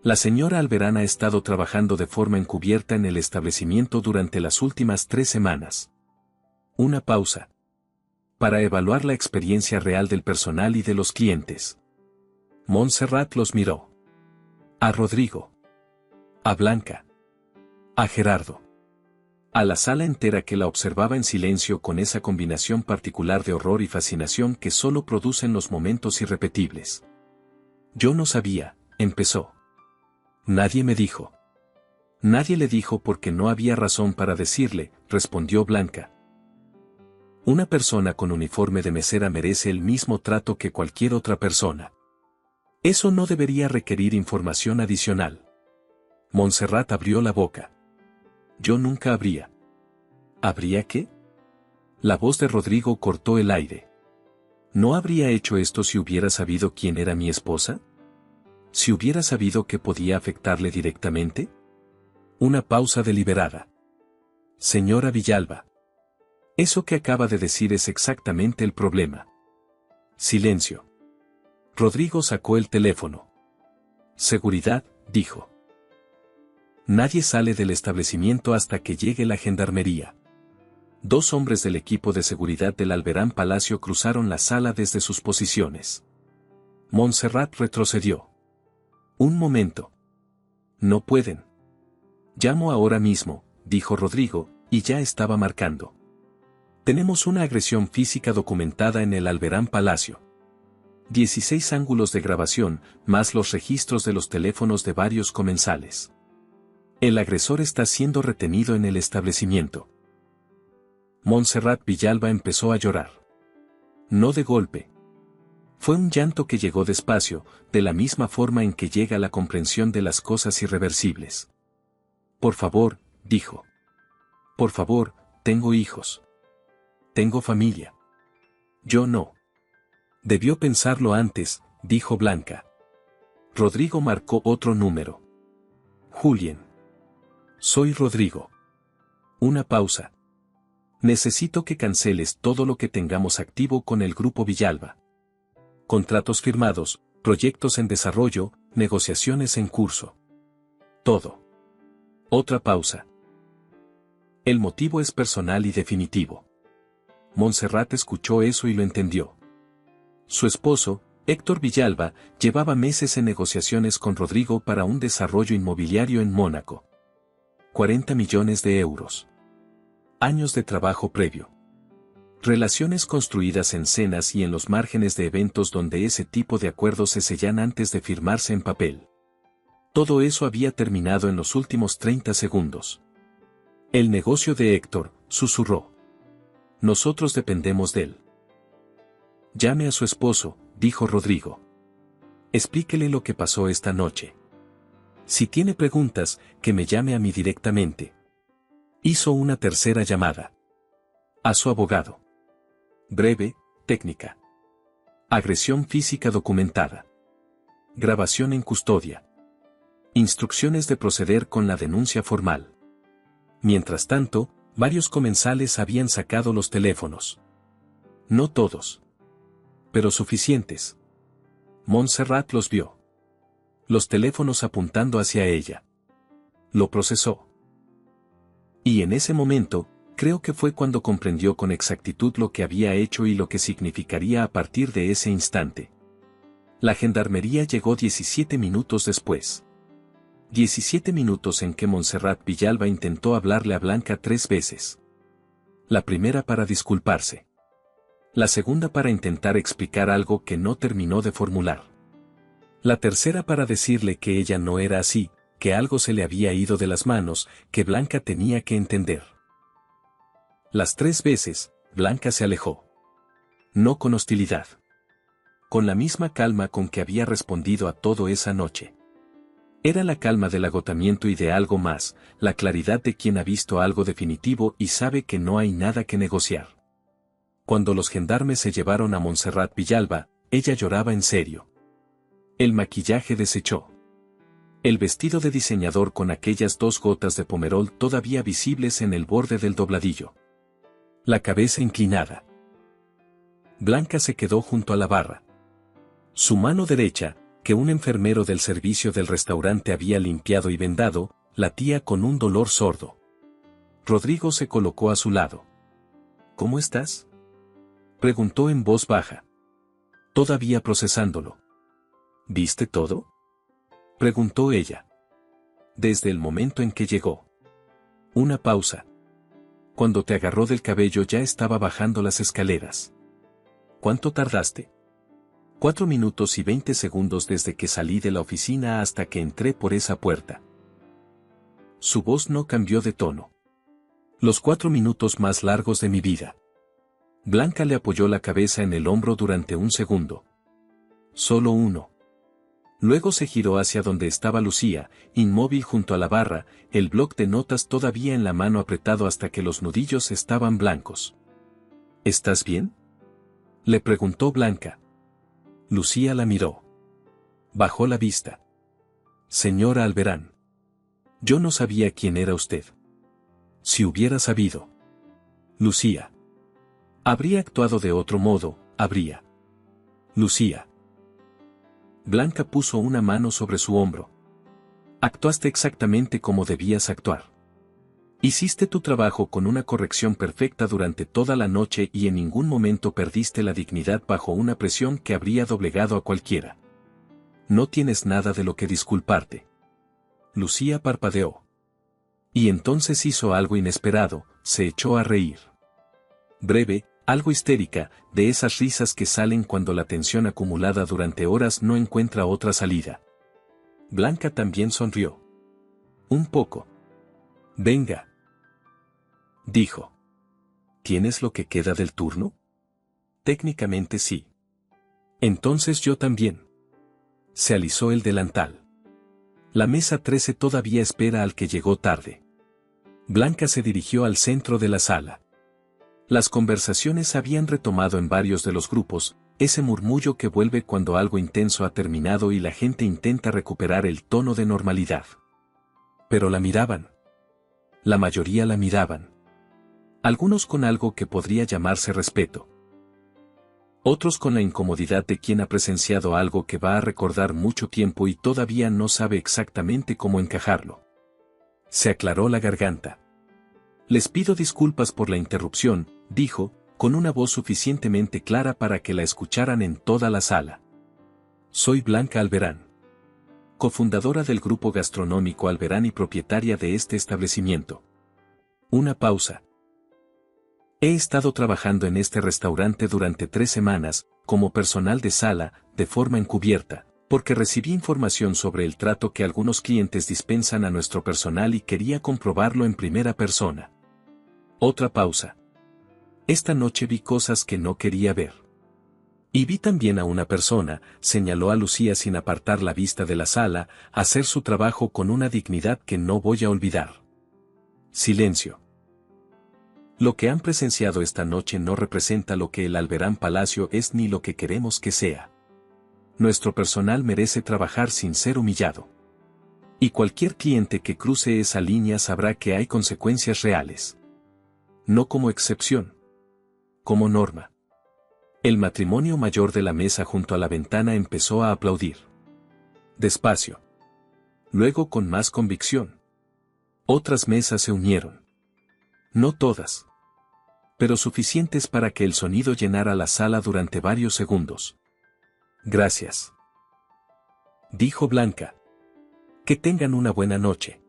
«La señora Alberán ha estado trabajando de forma encubierta en el establecimiento durante las últimas 3 semanas. Una pausa. Para evaluar la experiencia real del personal y de los clientes». Montserrat los miró. A Rodrigo. A Blanca. A Gerardo. A la sala entera que la observaba en silencio con esa combinación particular de horror y fascinación que solo producen los momentos irrepetibles. «Yo no sabía», empezó. «Nadie me dijo». «Nadie le dijo porque no había razón para decirle», respondió Blanca. «Una persona con uniforme de mesera merece el mismo trato que cualquier otra persona. Eso no debería requerir información adicional». Montserrat abrió la boca. «Yo nunca habría». ¿Habría qué? La voz de Rodrigo cortó el aire. ¿No habría hecho esto si hubiera sabido quién era mi esposa? ¿Si hubiera sabido que podía afectarle directamente? Una pausa deliberada. «Señora Villalba. Eso que acaba de decir es exactamente el problema». Silencio. Rodrigo sacó el teléfono. «Seguridad», dijo. «Nadie sale del establecimiento hasta que llegue la gendarmería». 2 hombres del equipo de seguridad del Alberán Palacio cruzaron la sala desde sus posiciones. Montserrat retrocedió. «Un momento. No pueden». «Llamo ahora mismo», dijo Rodrigo, y ya estaba marcando. «Tenemos una agresión física documentada en el Alberán Palacio. 16 ángulos de grabación, más los registros de los teléfonos de varios comensales. El agresor está siendo retenido en el establecimiento». Montserrat Villalba empezó a llorar. No de golpe. Fue un llanto que llegó despacio, de la misma forma en que llega la comprensión de las cosas irreversibles. «Por favor», dijo. «Por favor, tengo hijos. Tengo familia». «Yo no». «Debió pensarlo antes», dijo Blanca. Rodrigo marcó otro número. «Julien». «Soy Rodrigo». Una pausa. «Necesito que canceles todo lo que tengamos activo con el Grupo Villalba. Contratos firmados, proyectos en desarrollo, negociaciones en curso. Todo». Otra pausa. «El motivo es personal y definitivo». Montserrat escuchó eso y lo entendió. Su esposo, Héctor Villalba, llevaba meses en negociaciones con Rodrigo para un desarrollo inmobiliario en Mónaco. 40 millones de euros. Años de trabajo previo. Relaciones construidas en cenas y en los márgenes de eventos donde ese tipo de acuerdos se sellan antes de firmarse en papel. Todo eso había terminado en los últimos 30 segundos. «El negocio de Héctor», susurró. «Nosotros dependemos de él». Llame a su esposo, dijo Rodrigo. Explíquele lo que pasó esta noche. Si tiene preguntas, que me llame a mí directamente. Hizo una tercera llamada. A su abogado. Breve, técnica. Agresión física documentada. Grabación en custodia. Instrucciones de proceder con la denuncia formal. Mientras tanto, varios comensales habían sacado los teléfonos. No todos. Pero suficientes. Montserrat los vio. Los teléfonos apuntando hacia ella. Lo procesó. Y en ese momento, creo que fue cuando comprendió con exactitud lo que había hecho y lo que significaría a partir de ese instante. La gendarmería llegó 17 minutos después. 17 minutos en que Montserrat Villalba intentó hablarle a Blanca 3 veces. La primera para disculparse. La segunda para intentar explicar algo que no terminó de formular. La tercera para decirle que ella no era así, que algo se le había ido de las manos, que Blanca tenía que entender. Las 3 veces, Blanca se alejó. No con hostilidad. Con la misma calma con que había respondido a todo esa noche. Era la calma del agotamiento y de algo más, la claridad de quien ha visto algo definitivo y sabe que no hay nada que negociar. Cuando los gendarmes se llevaron a Montserrat Villalba, ella lloraba en serio. El maquillaje desechó. El vestido de diseñador con aquellas 2 gotas de pomerol todavía visibles en el borde del dobladillo. La cabeza inclinada. Blanca se quedó junto a la barra. Su mano derecha, que un enfermero del servicio del restaurante había limpiado y vendado, latía con un dolor sordo. Rodrigo se colocó a su lado. ¿Cómo estás?, preguntó en voz baja. Todavía procesándolo. ¿Viste todo?, preguntó ella. Desde el momento en que llegó. Una pausa. Cuando te agarró del cabello ya estaba bajando las escaleras. ¿Cuánto tardaste? 4 minutos y 20 segundos desde que salí de la oficina hasta que entré por esa puerta. Su voz no cambió de tono. Los 4 minutos más largos de mi vida. Blanca le apoyó la cabeza en el hombro durante un segundo. Solo uno. Luego se giró hacia donde estaba Lucía, inmóvil junto a la barra, el bloc de notas todavía en la mano apretado hasta que los nudillos estaban blancos. ¿Estás bien?, le preguntó Blanca. Lucía la miró. Bajó la vista. Señora Alberán. Yo no sabía quién era usted. Si hubiera sabido. Lucía. Habría actuado de otro modo, habría. Lucía. Blanca puso una mano sobre su hombro. Actuaste exactamente como debías actuar. Hiciste tu trabajo con una corrección perfecta durante toda la noche y en ningún momento perdiste la dignidad bajo una presión que habría doblegado a cualquiera. No tienes nada de lo que disculparte. Lucía parpadeó. Y entonces hizo algo inesperado, se echó a reír. Breve, algo histérica, de esas risas que salen cuando la tensión acumulada durante horas no encuentra otra salida. Blanca también sonrió. Un poco. Venga, dijo. ¿Tienes lo que queda del turno? Técnicamente sí. Entonces yo también. Se alisó el delantal. La mesa 13 todavía espera al que llegó tarde. Blanca se dirigió al centro de la sala. Las conversaciones habían retomado en varios de los grupos, ese murmullo que vuelve cuando algo intenso ha terminado y la gente intenta recuperar el tono de normalidad. Pero la miraban. La mayoría la miraban. Algunos con algo que podría llamarse respeto. Otros con la incomodidad de quien ha presenciado algo que va a recordar mucho tiempo y todavía no sabe exactamente cómo encajarlo. Se aclaró la garganta. Les pido disculpas por la interrupción, dijo, con una voz suficientemente clara para que la escucharan en toda la sala. Soy Blanca Alberán, cofundadora del grupo gastronómico Alberán y propietaria de este establecimiento. Una pausa. He estado trabajando en este restaurante durante 3 semanas, como personal de sala, de forma encubierta, porque recibí información sobre el trato que algunos clientes dispensan a nuestro personal y quería comprobarlo en primera persona. Otra pausa. Esta noche vi cosas que no quería ver. Y vi también a una persona, señaló a Lucía sin apartar la vista de la sala, hacer su trabajo con una dignidad que no voy a olvidar. Silencio. Lo que han presenciado esta noche no representa lo que el Alberán Palacio es ni lo que queremos que sea. Nuestro personal merece trabajar sin ser humillado. Y cualquier cliente que cruce esa línea sabrá que hay consecuencias reales. No como excepción. Como norma. El matrimonio mayor de la mesa junto a la ventana empezó a aplaudir. Despacio. Luego con más convicción. Otras mesas se unieron. No todas. Pero suficientes para que el sonido llenara la sala durante varios segundos. Gracias. Dijo Blanca. Que tengan una buena noche.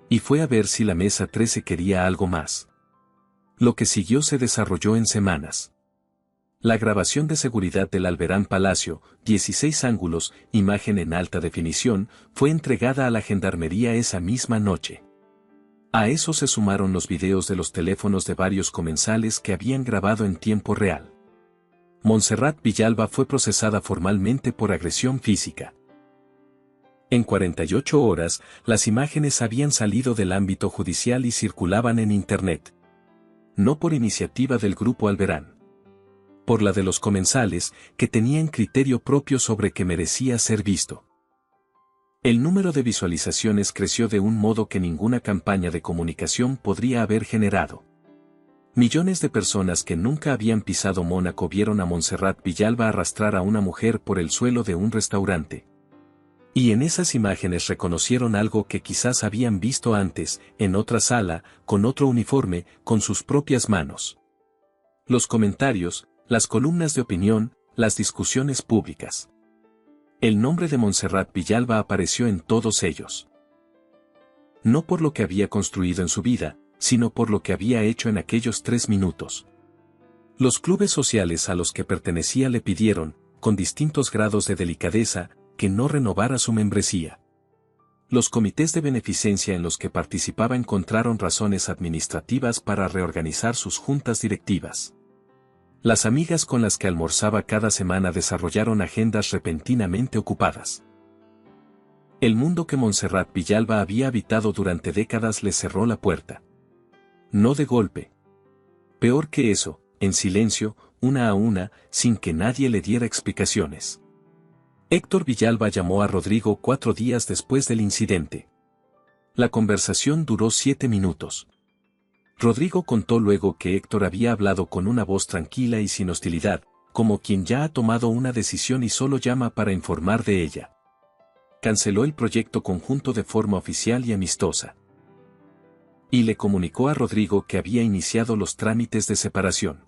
Y fue a ver si la mesa 13 quería algo más. Lo que siguió se desarrolló en semanas. La grabación de seguridad del Alberán Palacio, 16 ángulos, imagen en alta definición, fue entregada a la gendarmería esa misma noche. A eso se sumaron los videos de los teléfonos de varios comensales que habían grabado en tiempo real. Montserrat Villalba fue procesada formalmente por agresión física. En 48 horas, las imágenes habían salido del ámbito judicial y circulaban en Internet. No por iniciativa del Grupo Alberán. Por la de los comensales, que tenían criterio propio sobre que merecía ser visto. El número de visualizaciones creció de un modo que ninguna campaña de comunicación podría haber generado. Millones de personas que nunca habían pisado Mónaco vieron a Montserrat Villalba arrastrar a una mujer por el suelo de un restaurante. Y en esas imágenes reconocieron algo que quizás habían visto antes, en otra sala, con otro uniforme, con sus propias manos. Los comentarios, las columnas de opinión, las discusiones públicas. El nombre de Montserrat Villalba apareció en todos ellos. No por lo que había construido en su vida, sino por lo que había hecho en aquellos 3 minutos. Los clubes sociales a los que pertenecía le pidieron, con distintos grados de delicadeza, que no renovara su membresía. Los comités de beneficencia en los que participaba encontraron razones administrativas para reorganizar sus juntas directivas. Las amigas con las que almorzaba cada semana desarrollaron agendas repentinamente ocupadas. El mundo que Montserrat Villalba había habitado durante décadas le cerró la puerta. No de golpe. Peor que eso, en silencio, una a una, sin que nadie le diera explicaciones. Héctor Villalba llamó a Rodrigo 4 días después del incidente. La conversación duró 7 minutos. Rodrigo contó luego que Héctor había hablado con una voz tranquila y sin hostilidad, como quien ya ha tomado una decisión y solo llama para informar de ella. Canceló el proyecto conjunto de forma oficial y amistosa. Y le comunicó a Rodrigo que había iniciado los trámites de separación.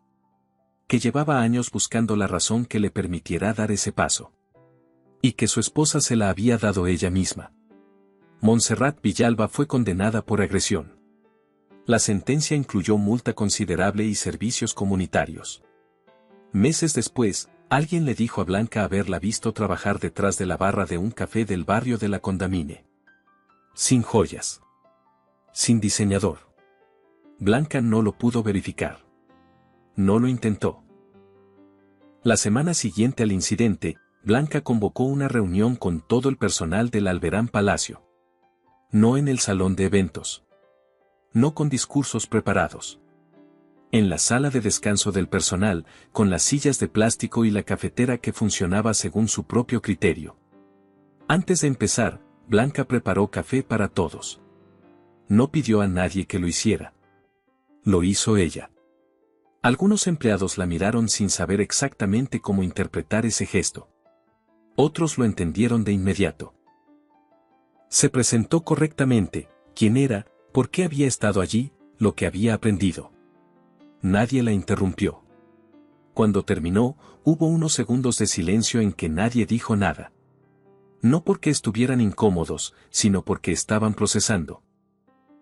Que llevaba años buscando la razón que le permitiera dar ese paso. Y que su esposa se la había dado ella misma. Montserrat Villalba fue condenada por agresión. La sentencia incluyó multa considerable y servicios comunitarios. Meses después, alguien le dijo a Blanca haberla visto trabajar detrás de la barra de un café del barrio de la Condamine. Sin joyas. Sin diseñador. Blanca no lo pudo verificar. No lo intentó. La semana siguiente al incidente, Blanca convocó una reunión con todo el personal del Alberán Palacio. No en el salón de eventos. No con discursos preparados. En la sala de descanso del personal, con las sillas de plástico y la cafetera que funcionaba según su propio criterio. Antes de empezar, Blanca preparó café para todos. No pidió a nadie que lo hiciera. Lo hizo ella. Algunos empleados la miraron sin saber exactamente cómo interpretar ese gesto. Otros lo entendieron de inmediato. Se presentó correctamente, quién era, por qué había estado allí, lo que había aprendido. Nadie la interrumpió. Cuando terminó, hubo unos segundos de silencio en que nadie dijo nada. No porque estuvieran incómodos, sino porque estaban procesando.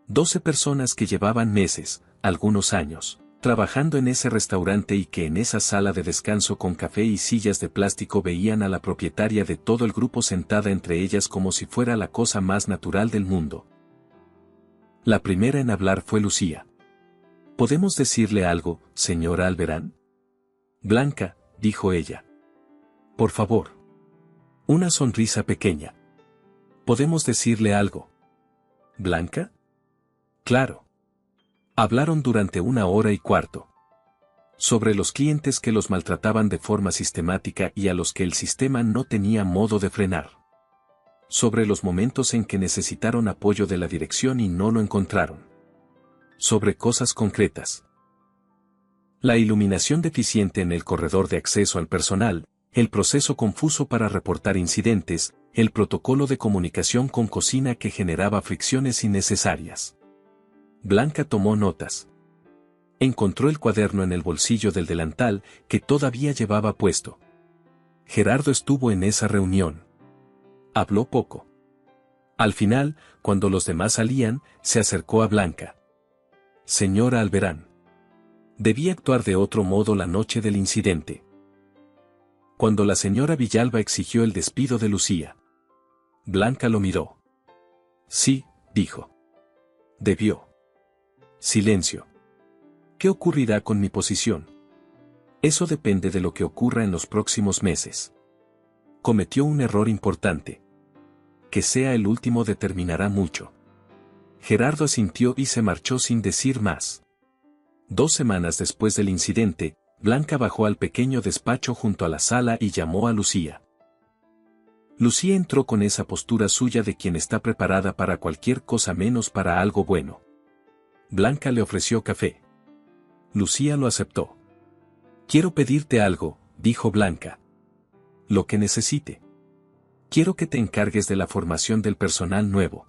12 personas que llevaban meses, algunos años, trabajando en ese restaurante y que en esa sala de descanso con café y sillas de plástico veían a la propietaria de todo el grupo sentada entre ellas como si fuera la cosa más natural del mundo. La primera en hablar fue Lucía. ¿Podemos decirle algo, señora Alberán? Blanca, dijo ella. Por favor. Una sonrisa pequeña. ¿Podemos decirle algo? ¿Blanca? Claro. Hablaron durante 1 hora y cuarto. Sobre los clientes que los maltrataban de forma sistemática y a los que el sistema no tenía modo de frenar. Sobre los momentos en que necesitaron apoyo de la dirección y no lo encontraron. Sobre cosas concretas. La iluminación deficiente en el corredor de acceso al personal, el proceso confuso para reportar incidentes, el protocolo de comunicación con cocina que generaba fricciones innecesarias. Blanca tomó notas. Encontró el cuaderno en el bolsillo del delantal que todavía llevaba puesto. Gerardo estuvo en esa reunión. Habló poco. Al final, cuando los demás salían, se acercó a Blanca. Señora Alberán. Debí actuar de otro modo la noche del incidente. Cuando la señora Villalba exigió el despido de Lucía. Blanca lo miró. Sí, dijo. Debió. Silencio. ¿Qué ocurrirá con mi posición? Eso depende de lo que ocurra en los próximos meses. Cometió un error importante. Que sea el último determinará mucho. Gerardo asintió y se marchó sin decir más. 2 semanas después del incidente, Blanca bajó al pequeño despacho junto a la sala y llamó a Lucía. Lucía entró con esa postura suya de quien está preparada para cualquier cosa menos para algo bueno. Blanca le ofreció café. Lucía lo aceptó. Quiero pedirte algo, dijo Blanca. Lo que necesite. Quiero que te encargues de la formación del personal nuevo.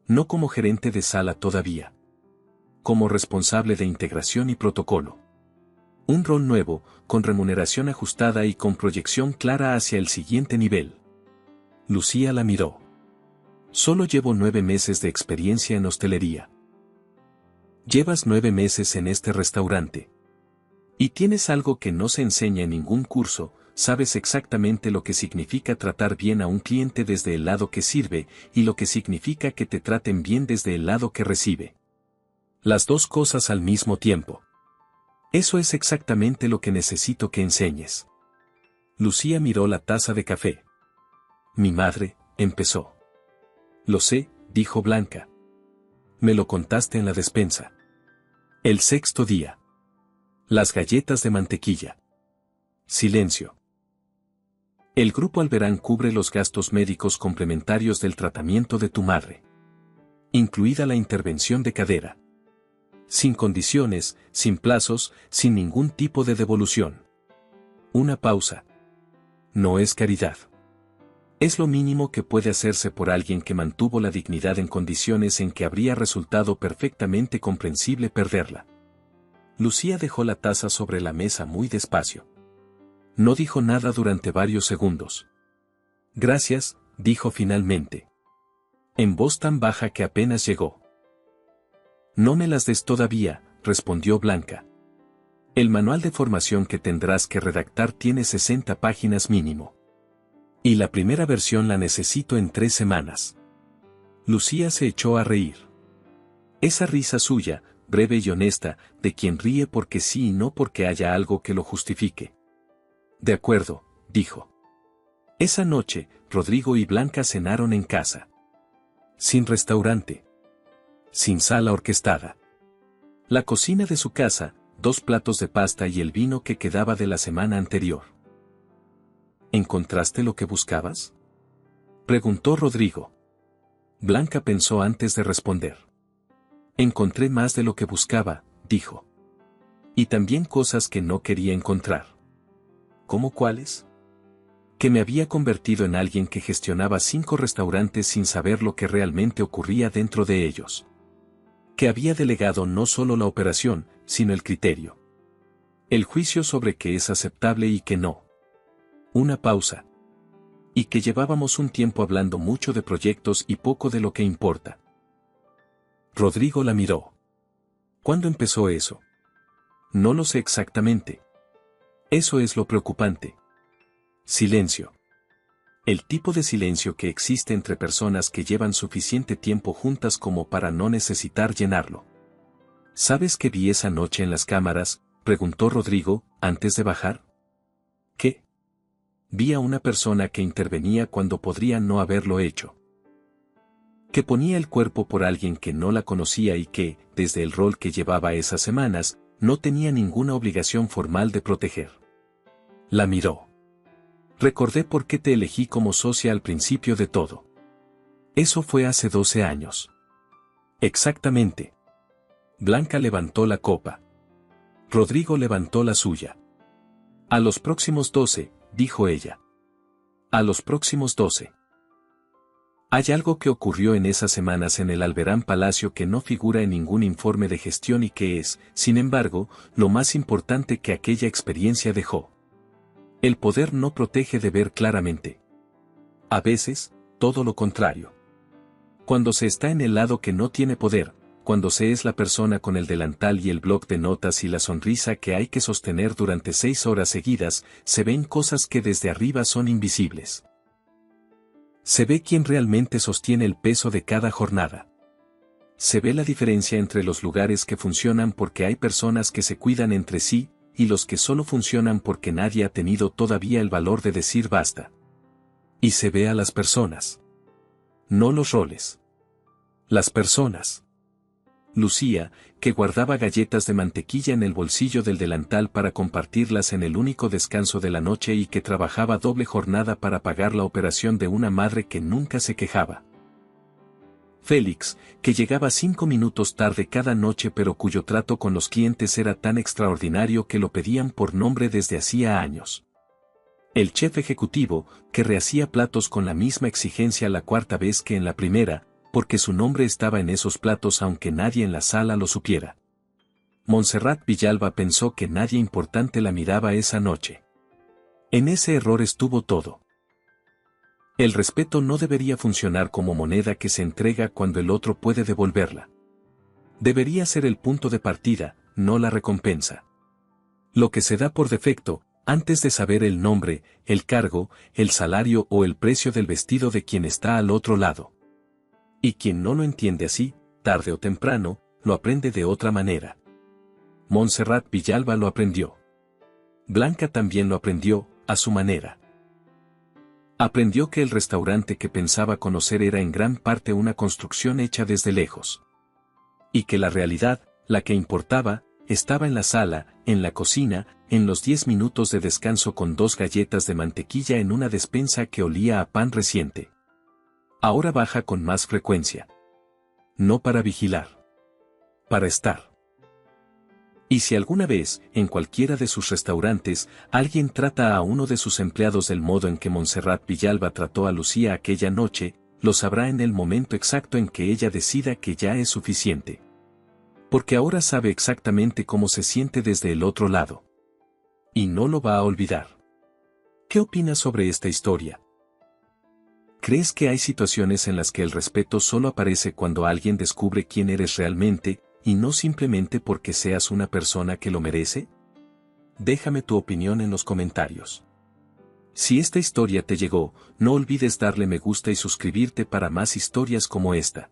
No como gerente de sala todavía. Como responsable de integración y protocolo. Un rol nuevo, con remuneración ajustada y con proyección clara hacia el siguiente nivel. Lucía la miró. Solo llevo 9 meses de experiencia en hostelería. Llevas 9 meses en este restaurante. Y tienes algo que no se enseña en ningún curso, sabes exactamente lo que significa tratar bien a un cliente desde el lado que sirve, y lo que significa que te traten bien desde el lado que recibe. Las dos cosas al mismo tiempo. Eso es exactamente lo que necesito que enseñes. Lucía miró la taza de café. Mi madre, empezó. Lo sé, dijo Blanca. Me lo contaste en la despensa. El 6º día. Las galletas de mantequilla. Silencio. El Grupo Alberán cubre los gastos médicos complementarios del tratamiento de tu madre. Incluida la intervención de cadera. Sin condiciones, sin plazos, sin ningún tipo de devolución. Una pausa. No es caridad. Es lo mínimo que puede hacerse por alguien que mantuvo la dignidad en condiciones en que habría resultado perfectamente comprensible perderla. Lucía dejó la taza sobre la mesa muy despacio. No dijo nada durante varios segundos. Gracias, dijo finalmente. En voz tan baja que apenas llegó. No me las des todavía, respondió Blanca. El manual de formación que tendrás que redactar tiene 60 páginas mínimo. Y la primera versión la necesito en 3 semanas. Lucía se echó a reír. Esa risa suya, breve y honesta, de quien ríe porque sí y no porque haya algo que lo justifique. De acuerdo, dijo. Esa noche, Rodrigo y Blanca cenaron en casa. Sin restaurante. Sin sala orquestada. La cocina de su casa, 2 platos de pasta y el vino que quedaba de la semana anterior. ¿Encontraste lo que buscabas? Preguntó Rodrigo. Blanca pensó antes de responder. Encontré más de lo que buscaba, dijo. Y también cosas que no quería encontrar. ¿Cómo cuáles? Que me había convertido en alguien que gestionaba 5 restaurantes sin saber lo que realmente ocurría dentro de ellos. Que había delegado no solo la operación, sino el criterio. El juicio sobre qué es aceptable y qué no. Una pausa. Y que llevábamos un tiempo hablando mucho de proyectos y poco de lo que importa. Rodrigo la miró. ¿Cuándo empezó eso? No lo sé exactamente. Eso es lo preocupante. Silencio. El tipo de silencio que existe entre personas que llevan suficiente tiempo juntas como para no necesitar llenarlo. ¿Sabes qué vi esa noche en las cámaras?, preguntó Rodrigo, antes de bajar. ¿Qué? Vi a una persona que intervenía cuando podría no haberlo hecho. Que ponía el cuerpo por alguien que no la conocía y que, desde el rol que llevaba esas semanas, no tenía ninguna obligación formal de proteger. La miró. Recordé por qué te elegí como socia al principio de todo. Eso fue hace 12 años. Exactamente. Blanca levantó la copa. Rodrigo levantó la suya. A los próximos 12, dijo ella. A los próximos 12. Hay algo que ocurrió en esas semanas en el Alberán Palacio que no figura en ningún informe de gestión y que es, sin embargo, lo más importante que aquella experiencia dejó. El poder no protege de ver claramente. A veces, todo lo contrario. Cuando se está en el lado que no tiene poder, cuando se es la persona con el delantal y el bloc de notas y la sonrisa que hay que sostener durante 6 horas seguidas, se ven cosas que desde arriba son invisibles. Se ve quién realmente sostiene el peso de cada jornada. Se ve la diferencia entre los lugares que funcionan porque hay personas que se cuidan entre sí, y los que solo funcionan porque nadie ha tenido todavía el valor de decir basta. Y se ve a las personas. No los roles. Las personas. Lucía, que guardaba galletas de mantequilla en el bolsillo del delantal para compartirlas en el único descanso de la noche y que trabajaba doble jornada para pagar la operación de una madre que nunca se quejaba. Félix, que llegaba 5 minutos tarde cada noche pero cuyo trato con los clientes era tan extraordinario que lo pedían por nombre desde hacía años. El chef ejecutivo, que rehacía platos con la misma exigencia la 4ª vez que en la primera, porque su nombre estaba en esos platos aunque nadie en la sala lo supiera. Montserrat Villalba pensó que nadie importante la miraba esa noche. En ese error estuvo todo. El respeto no debería funcionar como moneda que se entrega cuando el otro puede devolverla. Debería ser el punto de partida, no la recompensa. Lo que se da por defecto, antes de saber el nombre, el cargo, el salario o el precio del vestido de quien está al otro lado. Y quien no lo entiende así, tarde o temprano, lo aprende de otra manera. Montserrat Villalba lo aprendió. Blanca también lo aprendió, a su manera. Aprendió que el restaurante que pensaba conocer era en gran parte una construcción hecha desde lejos. Y que la realidad, la que importaba, estaba en la sala, en la cocina, en los 10 minutos de descanso con 2 galletas de mantequilla en una despensa que olía a pan reciente. Ahora baja con más frecuencia. No para vigilar. Para estar. Y si alguna vez, en cualquiera de sus restaurantes, alguien trata a uno de sus empleados del modo en que Montserrat Villalba trató a Lucía aquella noche, lo sabrá en el momento exacto en que ella decida que ya es suficiente. Porque ahora sabe exactamente cómo se siente desde el otro lado. Y no lo va a olvidar. ¿Qué opinas sobre esta historia? ¿Crees que hay situaciones en las que el respeto solo aparece cuando alguien descubre quién eres realmente, y no simplemente porque seas una persona que lo merece? Déjame tu opinión en los comentarios. Si esta historia te llegó, no olvides darle me gusta y suscribirte para más historias como esta.